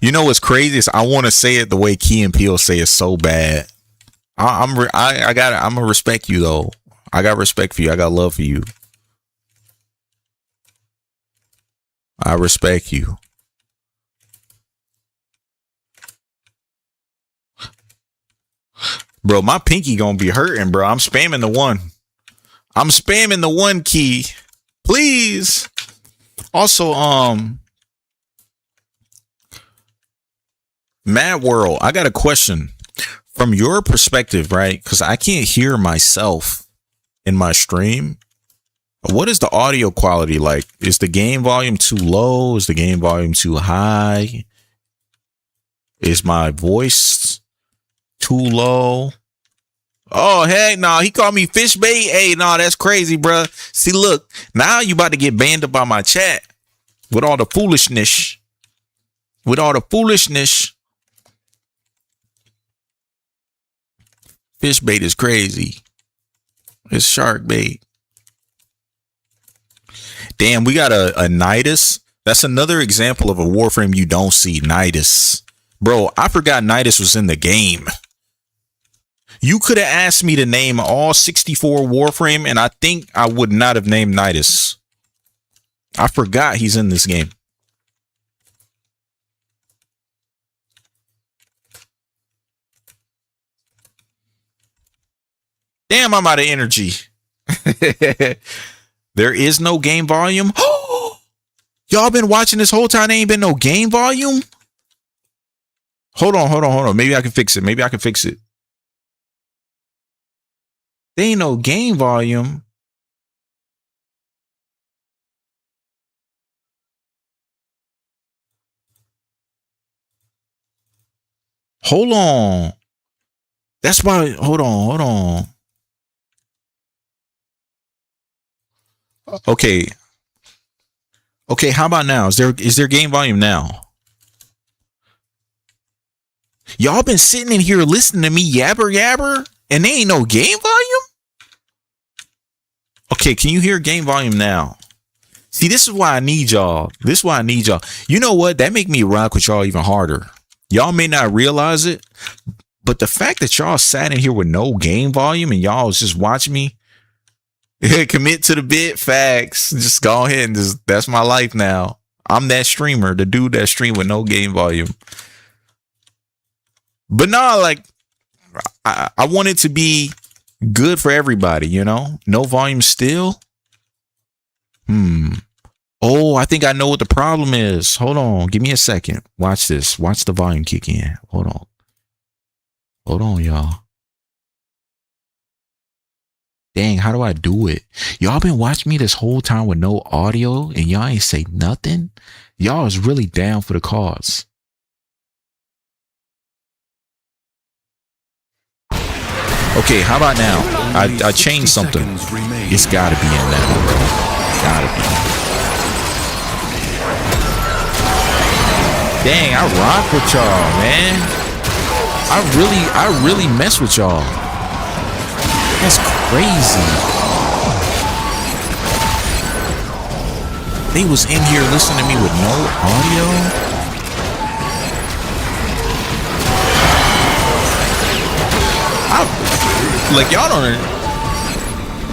You know what's crazy is I want to say it the way Key and Peele say it so bad. I'm gonna respect you though. I got respect for you. I got love for you. I respect you. Bro, my pinky gonna be hurting, bro. I'm spamming the one. I'm spamming the one key. Please. Also, Mad World, I got a question. From your perspective, right? Because I can't hear myself in my stream. What is the audio quality like? Is the game volume too low? Is the game volume too high? Is my voice too low? Oh, hey, no, he called me fish bait. Hey, no, that's crazy, bro. See, look, now you about to get banned up by my chat with all the foolishness. With all the foolishness. Fish bait is crazy. It's shark bait. Damn, we got a Nidus. That's another example of a warframe you don't see. Nidus. Bro, I forgot Nidus was in the game. You could have asked me to name all 64 warframe, and I think I would not have named Nidus. I forgot he's in this game. Damn, I'm out of energy. There is no game volume. Y'all been watching this whole time. There ain't been no game volume. Hold on. Maybe I can fix it. There ain't no game volume. Hold on. That's why. Hold on. Okay. How about now? Is there game volume now? Y'all been sitting in here listening to me yabber, and there ain't no game volume? Okay, can you hear game volume now? See, this is why I need y'all. You know what? That make me rock with y'all even harder. Y'all may not realize it, but the fact that y'all sat in here with no game volume and y'all was just watching me commit to the bit, facts. Just go ahead and that's my life now. I'm that streamer, the dude that stream with no game volume. But nah, like I want it to be good for everybody, you know? No volume still. Oh, I think I know what the problem is. Hold on. Give me a second. Watch this. Watch the volume kick in. Hold on, y'all. Dang, how do I do it? Y'all been watching me this whole time with no audio and y'all ain't say nothing? Y'all is really down for the cause. Okay, how about now? I changed something. It's gotta be in now, bro. Gotta be. Dang, I rock with y'all, man. I really mess with y'all. That's crazy. They was in here listening to me with no audio. Like y'all don't.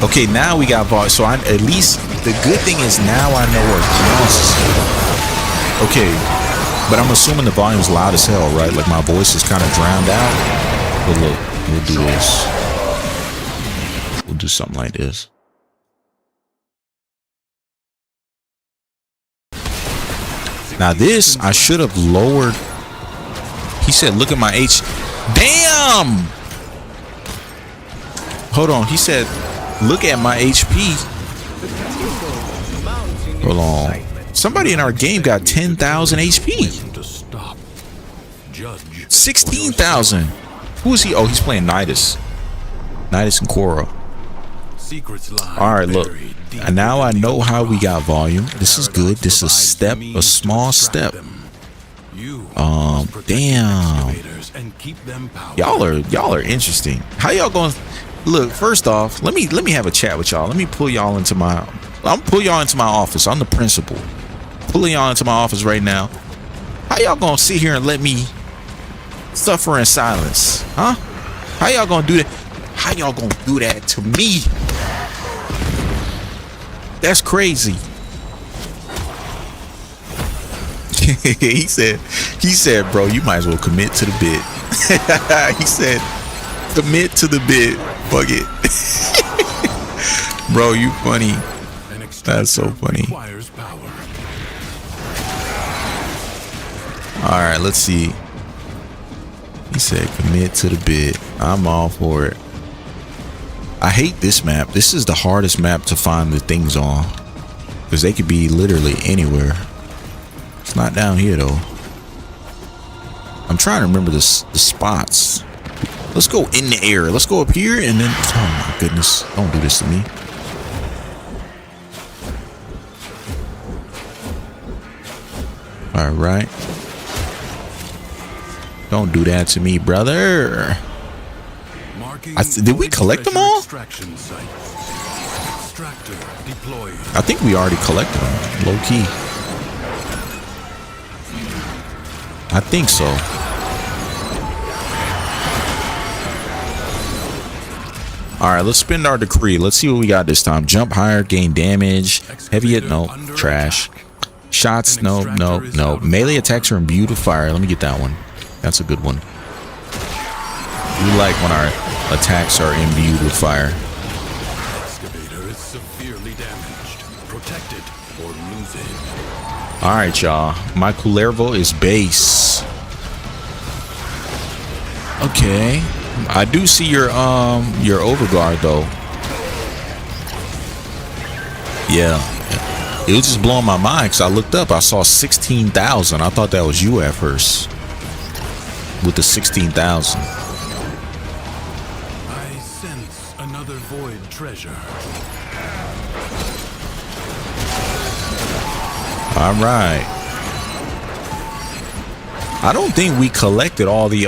Okay, now we got volume. So at least the good thing is now I know where counts. Okay, but I'm assuming the volume's loud as hell, right? Like my voice is kind of drowned out. But look, we'll do this. We'll do something like this. Now this, I should have lowered. He said, look at my H. Damn! Hold on, he said, look at my HP. Hold on. Somebody in our game got 10,000 HP. 16,000. Who is he? Oh, he's playing Nidus. Nidus and Korra. Alright, look. And now I know how we got volume. This is good. This is a small step. Damn. Y'all are interesting. How y'all going? Look, first off, let me have a chat with y'all. Let me pull y'all into my. I'm pull y'all into my office. I'm the principal. Pulling y'all into my office right now. How y'all gonna sit here and let me suffer in silence, huh? How y'all gonna do that? How y'all gonna do that to me? That's crazy. he said, bro, you might as well commit to the bid. He said, commit to the bid. Fuck it. Bro, you funny. That's so funny. All right, let's see. He said, commit to the bid. I'm all for it. I hate this map. This is the hardest map to find the things on, because they could be literally anywhere. It's not down here though. I'm trying to remember the spots. Let's go in the air. Let's go up here and then. Oh my goodness! Don't do this to me. All right. Don't do that to me, brother. Did we collect them all? I think we already collected them, low key. I think so. All right, let's spend our decree. Let's see what we got this time. Jump higher, gain damage. Heavy hit, no. Trash. Shots, no. Melee attacks are imbued with fire. Let me get that one. That's a good one. We like when our attacks are imbued with fire. Excavator is severely damaged. Protected or losing. All right, y'all. My Kullervo is base. Okay. I do see your overguard though. Yeah. It was just blowing my mind because I looked up. I saw 16,000. I thought that was you at first. With the 16,000. I sense another void treasure. All right. I don't think we collected all the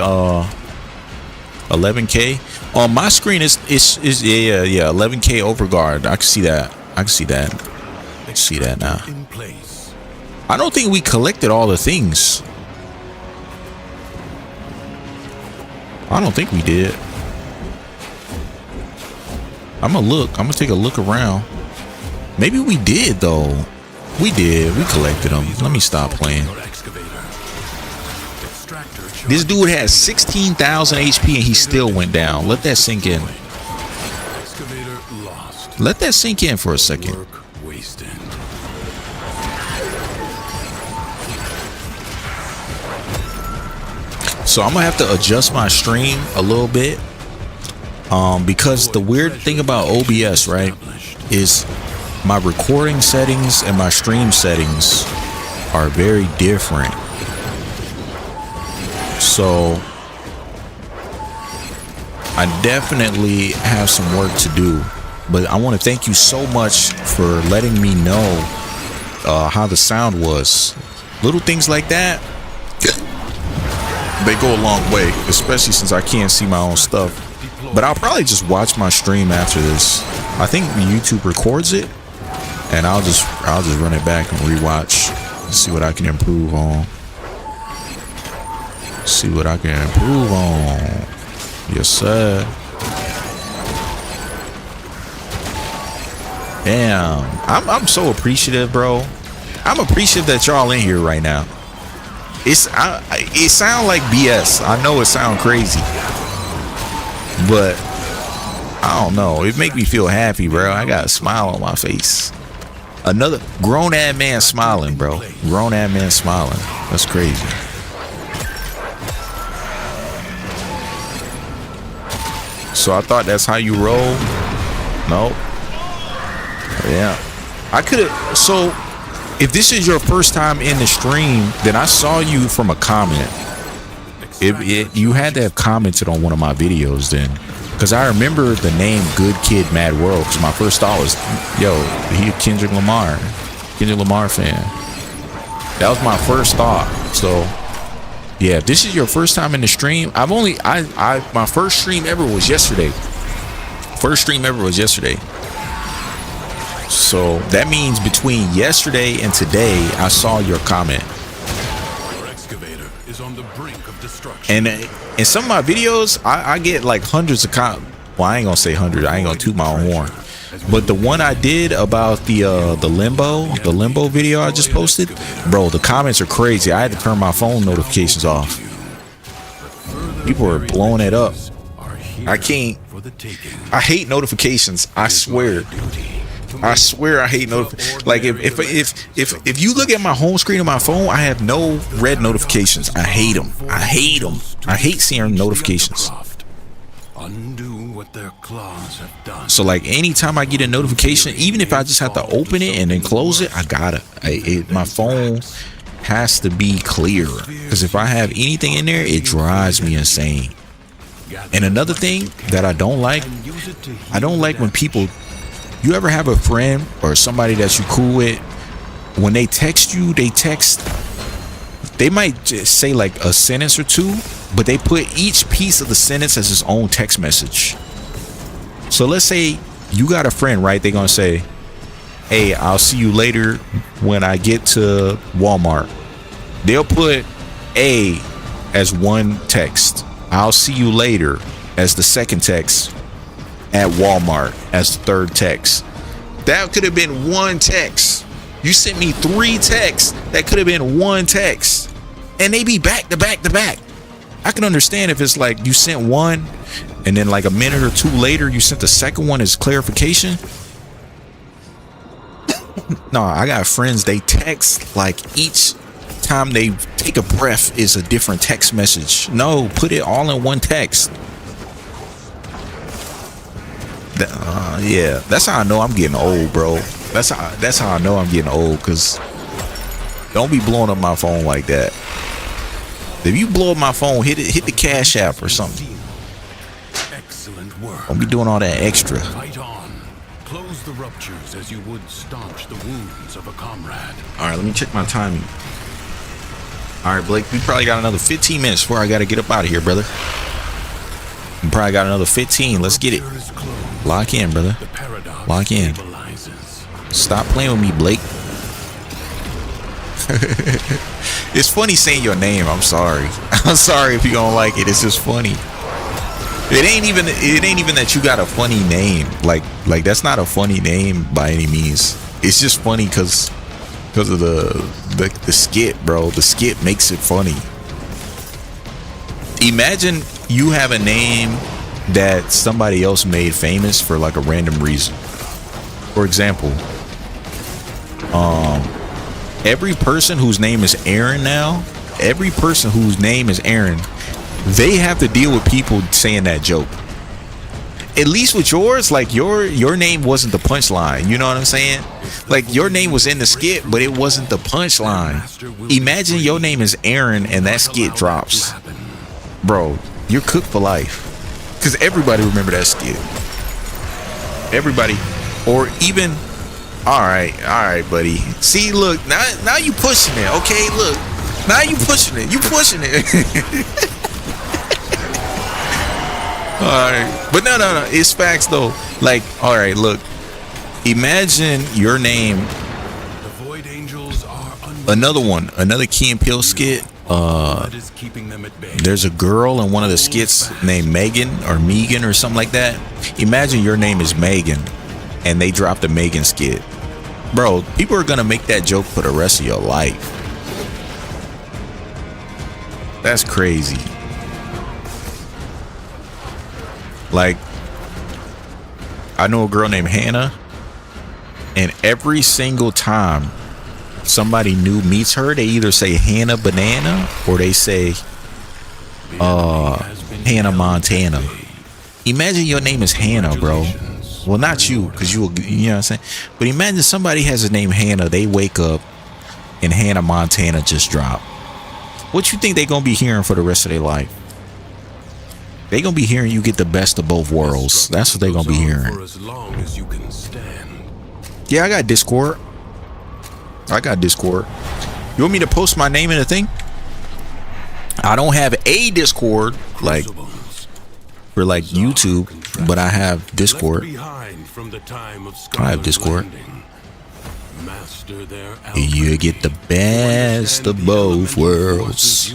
11K on my screen. Is yeah 11K overguard. I can see that. I can see that. I can see that now. I don't think we collected all the things. I don't think we did. I'm gonna look. I'm gonna take a look around. Maybe we did though. We did. We collected them. Let me stop playing. This dude has 16,000 HP and he still went down. Let that sink in. Let that sink in for a second. So I'm gonna have to adjust my stream a little bit, because the weird thing about OBS, right, is my recording settings and my stream settings are very different. So I definitely have some work to do But I want to thank you so much for letting me know how the sound was. Little things like that, they go a long way, especially since I can't see my own stuff. But I'll probably just watch my stream after this. I think YouTube records it, and I'll just run it back and rewatch and see what I can improve on. See what I can improve on. Yes, sir. Damn, I'm so appreciative, bro. I'm appreciative that y'all in here right now. It sound like BS. I know it sound crazy, but I don't know. It make me feel happy, bro. I got a smile on my face. Another grown-ass man smiling, bro. Grown-ass man smiling. That's crazy. So I thought that's how you roll. Nope. Yeah, I could have. So if this is your first time in the stream, then I saw you from a comment. You had to have commented on one of my videos then, because I remember the name Good Kid Mad World, because my first thought was, yo, he a Kendrick Lamar fan. That was my first thought. So yeah, if this is your first time in the stream, my first stream ever was yesterday. So that means between yesterday and today, I saw your comment. Your excavator is on the brink of destruction. And in some of my videos, I get like hundreds of comments. Well, I ain't gonna say hundred. I ain't gonna toot my own horn. But the one I did about the limbo video I just posted, bro, the comments are crazy. I had to turn my phone notifications off. People are blowing it up. I can't. I hate notifications. I swear I hate notifications. Like if you look at my home screen of my phone, I have no red notifications. I hate them. I hate seeing notifications. So like anytime I get a notification, even if I just have to open it and then close it, I gotta. My phone has to be clear, because if I have anything in there, it drives me insane. And another thing that I don't like when people. You ever have a friend or somebody that you cool with, when they text you, they might just say like a sentence or two, but they put each piece of the sentence as its own text message. So let's say you got a friend, right? They're gonna say, hey, I'll see you later when I get to Walmart. They'll put A as one text. I'll see you later as the second text. At Walmart as the third text. That could have been one text. You sent me 3 texts. That could have been one text. And they be back to back to back. I can understand if it's like you sent one and then like a minute or two later you sent the second one as clarification. No, I got friends, they text like each time they take a breath is a different text message. No, put it all in one text. Yeah, that's how I know I'm getting old, bro. That's how I know I'm getting old, because don't be blowing up my phone like that. If you blow up my phone, hit the Cash App or something. Excellent work. Don't be doing all that extra. Fight on. Close the ruptures as you would staunch the wounds of a comrade. All right, let me check my timing. All right, Blake, we probably got another 15 minutes before I got to get up out of here, brother. We probably got another 15. Let's get it. Lock in, brother. Lock in. Stop playing with me, Blake. It's funny saying your name. I'm sorry. I'm sorry if you don't like it. It's just funny. It ain't even that you got a funny name. Like that's not a funny name by any means. It's just funny because of the skit, bro. The skit makes it funny. Imagine you have a name that somebody else made famous for like a random reason. For example, every person whose name is Aaron now, they have to deal with people saying that joke. At least with yours, like your name wasn't the punchline. You know what I'm saying? Like your name was in the skit, but it wasn't the punchline. Imagine your name is Aaron and that skit drops. Bro, you're cooked for life. Because everybody remember that skit. Everybody, or even, all right, buddy. See, look, now you pushing it. Okay, look, now you pushing it. You pushing it. All right, but no, it's facts though. Like, all right, look, imagine your name. The Void Angels are Another Key and Peele skit. There's a girl in one of the skits named Megan or something like that. Imagine your name is Megan, and they dropped a Megan skit, bro. People are gonna make that joke for the rest of your life. That's crazy. Like, I know a girl named Hannah, and every single time somebody new meets her, they either say Hannah Banana or they say Hannah Montana. Imagine your name is Hannah, bro. Well, not you, because you know what I'm saying? But imagine somebody has a name Hannah, they wake up and Hannah Montana just dropped. What you think they gonna be hearing for the rest of their life? They gonna be hearing you get the best of both worlds. That's what they gonna be hearing. Yeah, I got Discord. You want me to post my name in a thing? I don't have a Discord like for like YouTube, but I have Discord. I have Discord. You get the best of both worlds.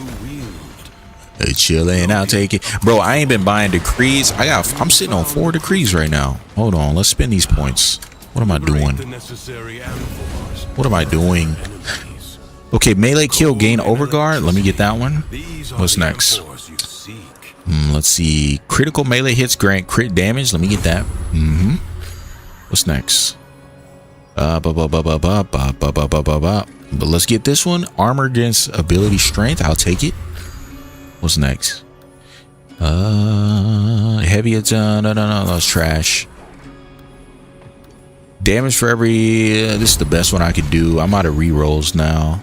Chilling, I'll take it, bro. I ain't been buying decrees. I'm sitting on 4 decrees right now. Hold on, let's spend these points. What am I doing? Okay, melee kill, gain overguard. Let me get that one. What's next? Let's see. Critical melee hits grant crit damage. Let me get that. What's next? But let's get this one. Armor against ability strength. I'll take it. What's next? Heavy no, that's trash. Damage for every this is the best one I could do. I'm out of rerolls now.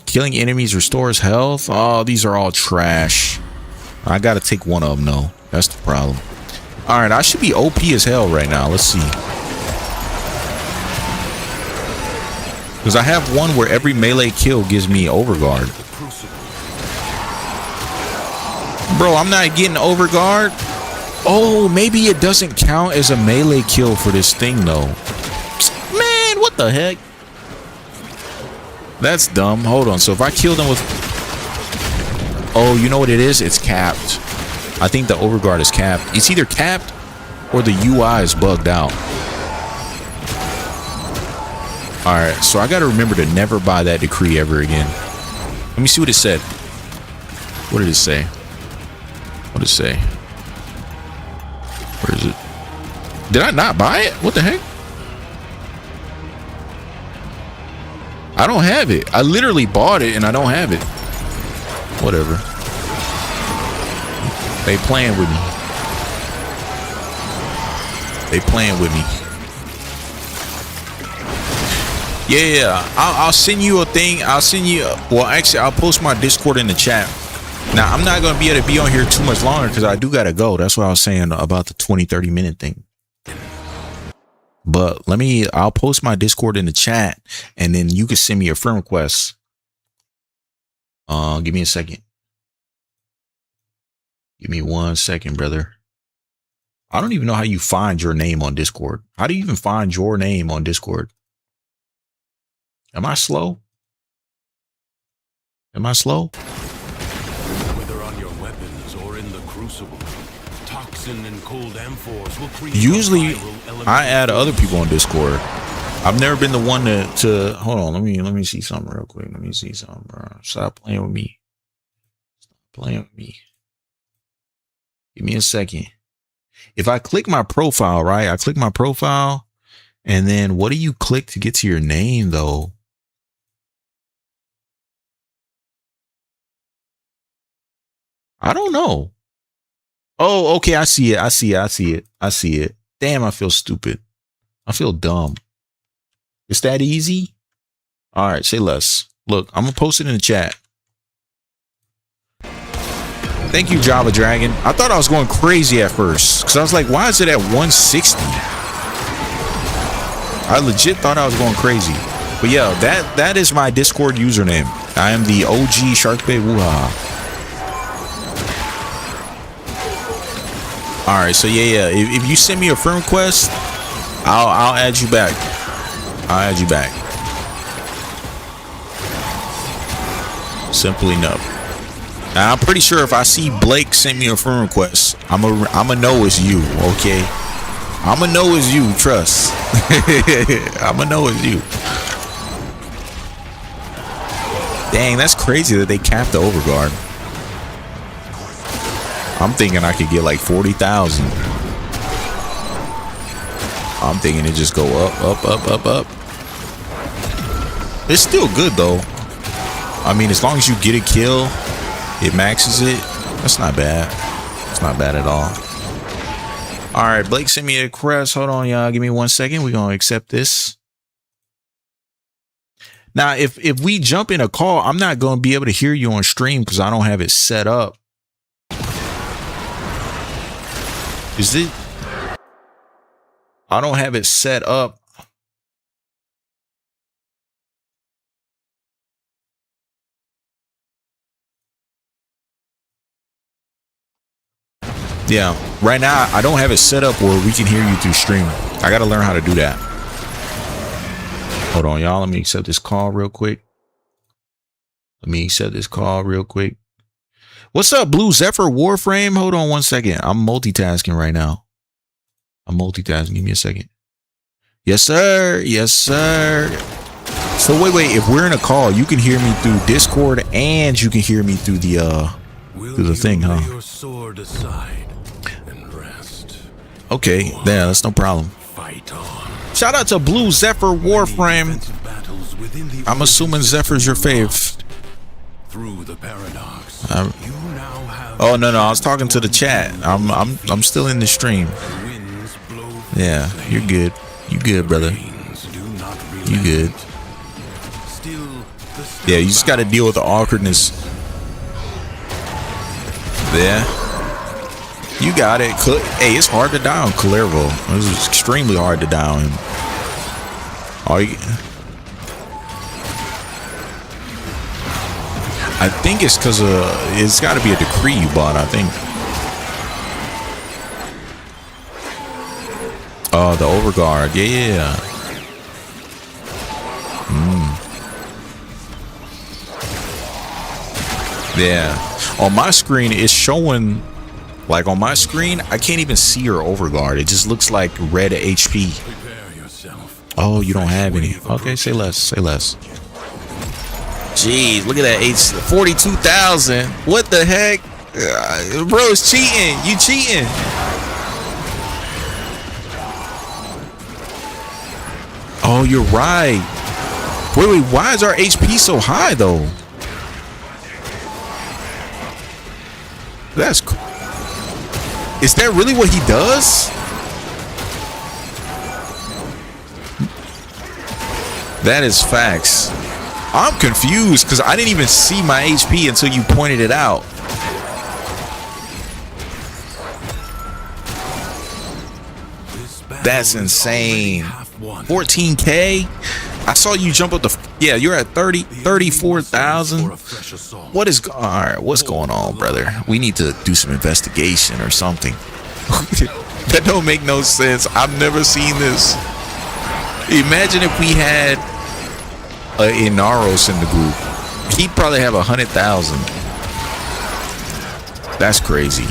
Killing enemies restores health. Oh, these are all trash. I gotta take one of them though. That's the problem. All right, I should be OP as hell right now. Let's see. Because I have one where every melee kill gives me overguard. Bro, I'm not getting overguard. Oh, maybe it doesn't count as a melee kill for this thing though. Man, what the heck? That's dumb. Hold on. So if I kill them with... Oh, you know what it is? It's capped. I think the overguard is capped. It's either capped or the UI is bugged out. Alright, so I gotta remember to never buy that decree ever again. Let me see what it said. What did it say? What did it say? Where is it? Did I not buy it? What the heck? I don't have it. I literally bought it and I don't have it. Whatever. They playing with me. They playing with me. Yeah, I'll send you a thing. I'll send you. Well, actually, I'll post my Discord in the chat. Now, I'm not going to be able to be on here too much longer because I do got to go. That's what I was saying about the 20-30 minute thing. But I'll post my Discord in the chat and then you can send me a friend request. Give me a second. Give me 1 second, brother. I don't even know how you find your name on Discord. How do you even find your name on Discord? Am I slow? Am I slow? Whether on your weapons or in the crucible, toxin and cold amphors will create. Usually, I add other people on Discord. I've never been the one to hold on. Let me see something real quick. Let me see something, bro. Stop playing with me. Stop playing with me. Give me a second. If I click my profile, right? I click my profile, and then what do you click to get to your name, though? I don't know. Oh, okay. I see it. I see it. Damn, I feel stupid. I feel dumb. It's that easy? All right, say less. Look, I'm going to post it in the chat. Thank you, Java Dragon. I thought I was going crazy at first because I was like, why is it at 160? I legit thought I was going crazy. But yeah, that is my Discord username. I am the OG Sharkbait Wuha. All right, so yeah. If you send me a friend request, I'll add you back. I'll add you back. Simple enough. Now, I'm pretty sure if I see Blake send me a friend request, I'ma know it's you. Okay, I'ma know it's you. Trust. I'ma know it's you. Dang, that's crazy that they capped the overguard. I'm thinking I could get like 40,000. I'm thinking it just go up. It's still good though. I mean, as long as you get a kill, it maxes it. That's not bad. It's not bad at all. All right, Blake sent me a request. Hold on, y'all. Give me 1 second. We're gonna accept this. Now, if we jump in a call, I'm not gonna be able to hear you on stream because I don't have it set up. Is it? I don't have it set up. Yeah, right now I don't have it set up where we can hear you through stream. I gotta learn how to do that. Hold on, y'all. Let me accept this call real quick. What's up, Blue Zephyr Warframe? Hold on 1 second. I'm multitasking right now. Give me a second. Yes, sir. So wait. If we're in a call, you can hear me through Discord and you can hear me through the thing, huh? Okay, yeah, that's no problem. Shout out to Blue Zephyr Warframe. I'm assuming Zephyr's your fave. Through the paradox, oh no, I was talking to the chat. I'm still in the stream. Yeah, you're good. You good, brother. You good. Yeah, you just got to deal with the awkwardness. Yeah. You got it. Hey, it's hard to die on Calervo. It's extremely hard to die on him. I think it's because it's got to be a decree you bought, I think. Oh, the overguard. Yeah. Yeah. On my screen, it's showing, like on my screen, I can't even see your overguard. It just looks like red HP. Oh, you don't have any. Okay, say less. Jeez, look at that. 42,000. What the heck? Bro, it's cheating. You cheating. Oh, you're right. Wait, why is our HP so high though? Is that really what he does? That is facts. I'm confused because I didn't even see my HP until you pointed it out. That's insane. 14K. I saw you jump up yeah, you're at 34,000. What's going on, brother? We need to do some investigation or something. That don't make no sense. I've never seen this. Imagine if we had Inaros in the group. He'd probably have 100,000. That's crazy.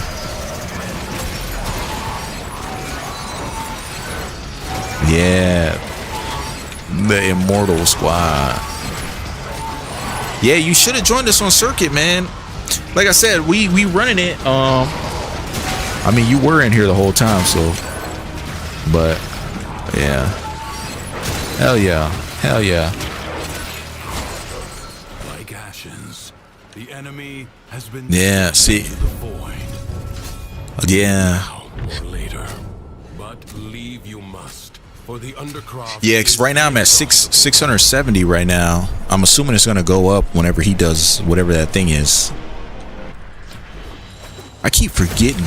Yeah, the Immortal Squad. Yeah, you should have joined us on Circuit, man. Like I said, we running it. I mean, you were in here the whole time, so. But yeah, hell yeah. Like ashes, the enemy has been. Yeah, see. Yeah. Or later, but leave you must. For the undercroft. Yeah, because right now I'm at 670 right now. I'm assuming it's gonna go up whenever he does whatever that thing is. I keep forgetting.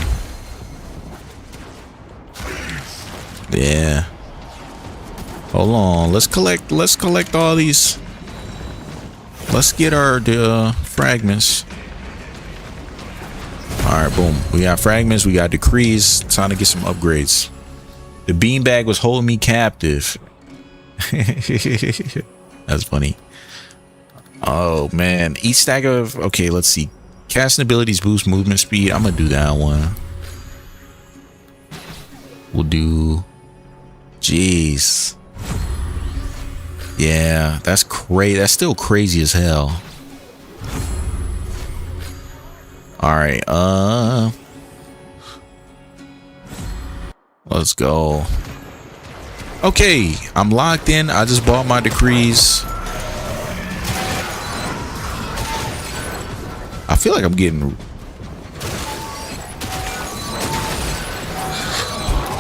Yeah. Hold on. Let's collect all these. Let's get our fragments. Alright, boom. We got fragments, we got decrees. Time to get some upgrades. The beanbag was holding me captive. That's funny. Oh man. Each stack of, okay, let's see. Casting abilities boost movement speed. I'm gonna do that one. We'll do, jeez. Yeah, that's crazy. That's still crazy as hell. All right, let's go. Okay, I'm locked in. I just bought my decrees. I feel like I'm getting,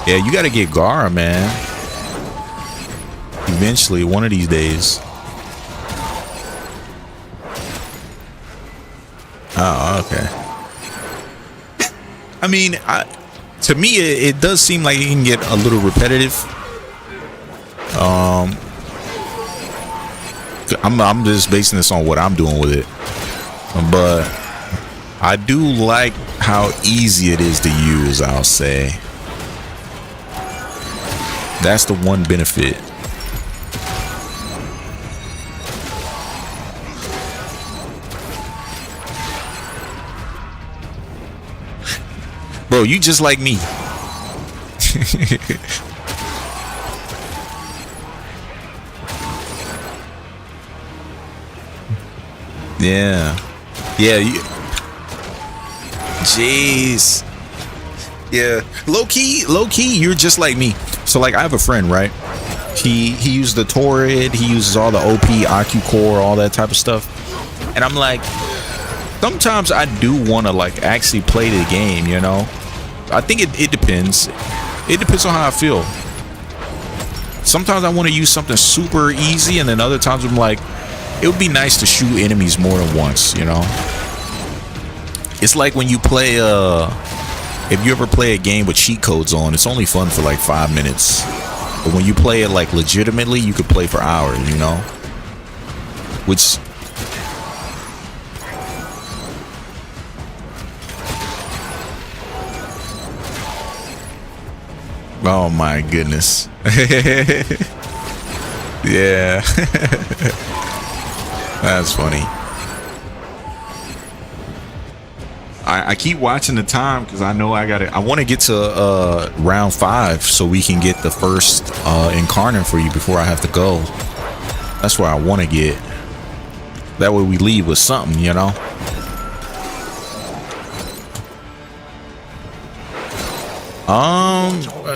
yeah, you got to get Gara, man. Eventually, one of these days. Oh, okay. I mean, to me, it does seem like it can get a little repetitive. I'm just basing this on what I'm doing with it, but I do like how easy it is to use. I'll say that's the one benefit. Bro, you just like me. Yeah. Yeah. Jeez. Yeah. Low key, you're just like me. So like, I have a friend, right? He used the Torrid. He uses all the OP, IQ core, all that type of stuff. And I'm like, sometimes I do want to like actually play the game, you know? I think it depends. It depends on how I feel. Sometimes I want to use something super easy, and then other times I'm like, it would be nice to shoot enemies more than once, you know? It's like when you play, if you ever play a game with cheat codes on, it's only fun for like 5 minutes. But when you play it like legitimately, you could play for hours, you know? Which... oh my goodness. Yeah. That's funny. I keep watching the time because I know I want to get to round 5 so we can get the first incarnate for you before I have to go. That's where I want to get. That way we leave with something, you know?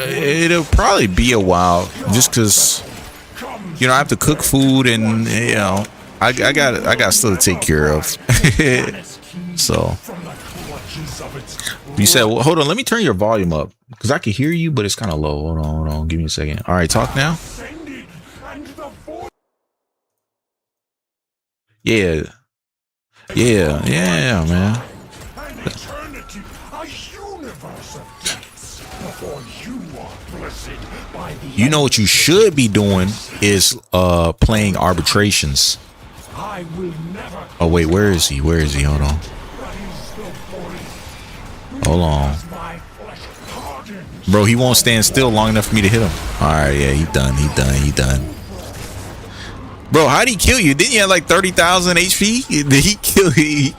It'll probably be a while just because, you know, I have to cook food and, you know, I got stuff to take care of. So you said, well, hold on, let me turn your volume up because I can hear you, but it's kind of low. Hold on, give me a second. All right, talk now. Yeah, man. You know what you should be doing is playing arbitrations. Oh wait, where is he? Hold on. Bro, he won't stand still long enough for me to hit him. Alright, yeah, he done. Bro, how'd he kill you? Didn't you have like 30,000 HP? Did he kill you?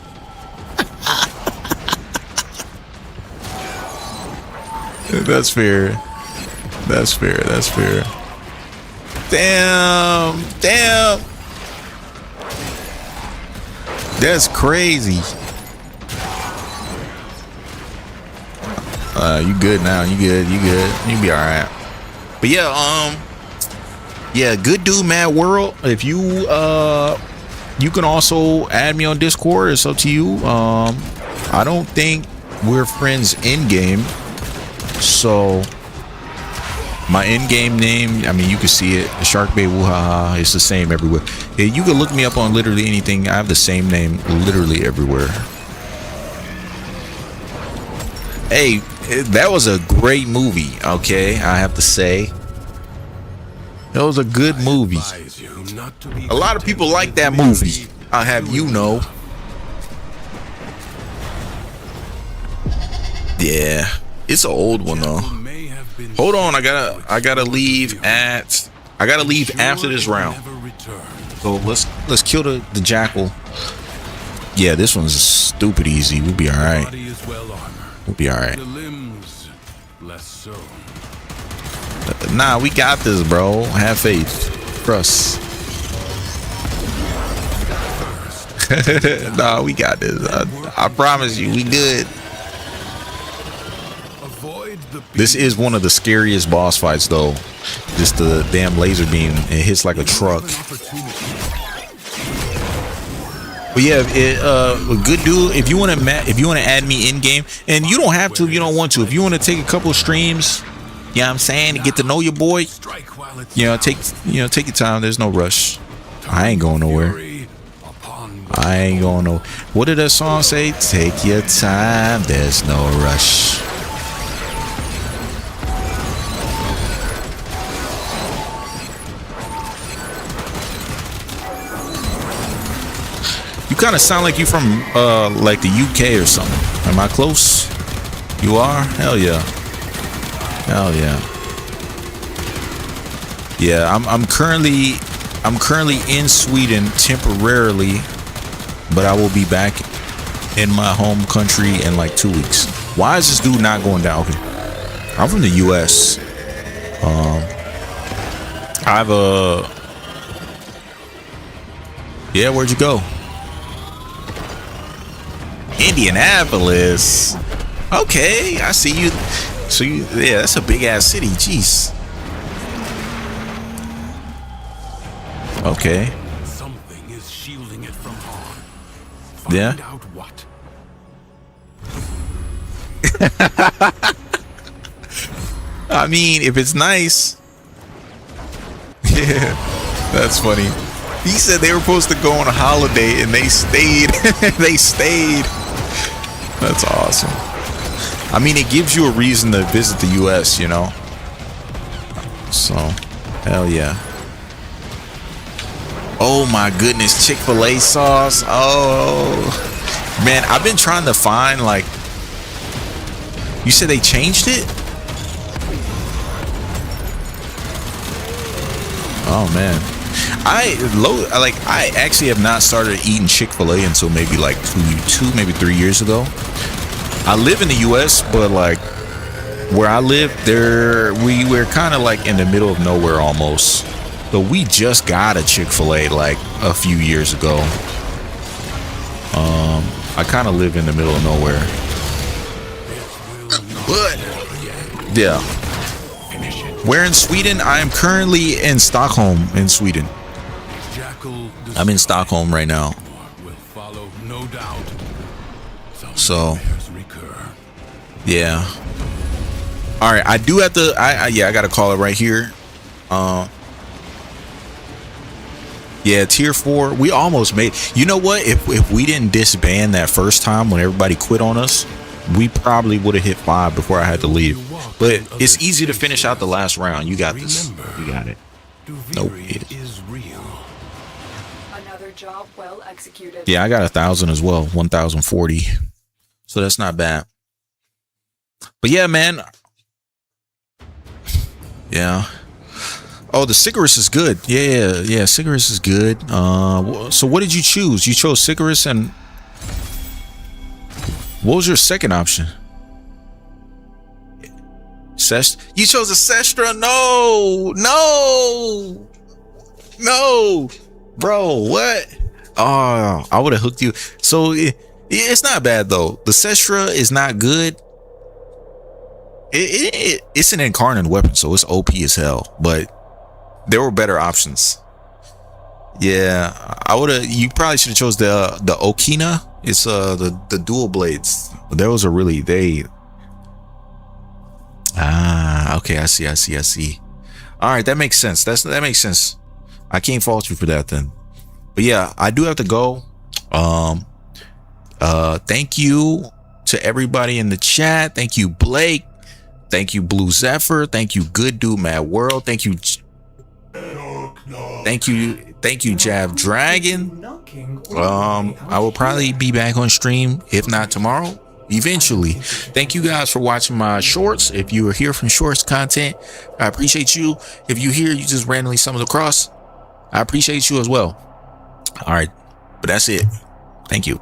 That's fair. Damn. That's crazy. You good now? You good? You be all right. But yeah, good dude, Mad World. If you you can also add me on Discord. It's up to you. I don't think we're friends in game, so my in-game name, I mean, you can see it, Sharkbait Woohaha. It's the same everywhere. Yeah, you can look me up on literally anything. I have the same name literally everywhere. Hey, that was a great movie. Okay, I have to say, it was a good movie. A lot of people like that movie. I'll have you know. Yeah, it's an old one though. Hold on, I gotta leave after this round. So let's kill the jackal. Yeah, this one's stupid easy. We'll be all right. We'll be all right. Nah, we got this, bro. Have faith. Trust. Nah, we got this. I promise you, we good. This is one of the scariest boss fights, though. Just the damn laser beam. It hits like a truck. But yeah, good dude. If you want to add me in game, and you don't have to if you don't want to. If you want to take a couple streams, you know what I'm saying, to get to know your boy, take your time. There's no rush. I ain't going nowhere. I ain't going no. What did that song say? Take your time. There's no rush. You kind of sound like you from like the UK or something. Am I close? You are? Hell yeah. Hell yeah. Yeah, I'm currently in Sweden temporarily, but I will be back in my home country in like 2 weeks. Why is this dude not going down? Okay. I'm from the US. I've yeah, where'd you go? Indianapolis. Okay, I see you. So yeah, that's a big ass city. Jeez. Okay. Something is shielding it from harm. Yeah. Find out what. I mean, if it's nice. Yeah, that's funny. He said they were supposed to go on a holiday and they stayed. They stayed. That's awesome. I mean, it gives you a reason to visit the US, you know? So, hell yeah. Oh my goodness, Chick-fil-A sauce. Oh, man, I've been trying to find, like, you said they changed it? Oh man. I actually have not started eating Chick-fil-A until maybe like maybe 3 years ago. I live in the US, but like where I live, we're kind of like in the middle of nowhere almost. So we just got a Chick-fil-A like a few years ago. I kind of live in the middle of nowhere. But yeah. Where in Sweden? I am currently in Stockholm, in Sweden. I'm in Stockholm right now. So, yeah. All right, I do have to. I gotta call it right here. Yeah, tier 4. We almost made. You know what? If we didn't disband that first time when everybody quit on us, we probably would have hit 5 before I had to leave. But it's easy to finish out the last round. You got this. You got it. Nope. Another job well executed. Yeah, I got 1,000 as well. 1,040. So that's not bad. But yeah, man. Yeah. Oh, the Sicarus is good. Yeah. Sicarus is good. So what did you choose? You chose Sicarus, and what was your second option? You chose a Sestra? No, bro. What? Oh, I would have hooked you. So it's not bad though. The Sestra is not good. It's an incarnate weapon, so it's OP as hell. But there were better options. Yeah, I would have. You probably should have chose the Okina. It's the dual blades. There was a really okay, I see. All right, that makes sense. That makes sense. I can't fault you for that then. But yeah, I do have to go. Thank you to everybody in the chat. Thank you, Blake. Thank you, Blue Zephyr. Thank you, Good Dude Mad World. Thank you, Jav Dragon. I will probably be back on stream, if not tomorrow, eventually. Thank you guys for watching my shorts. If you are here from shorts content, I appreciate you. If you here, you just randomly stumbled across, I appreciate you as well. All right, but that's it. Thank you.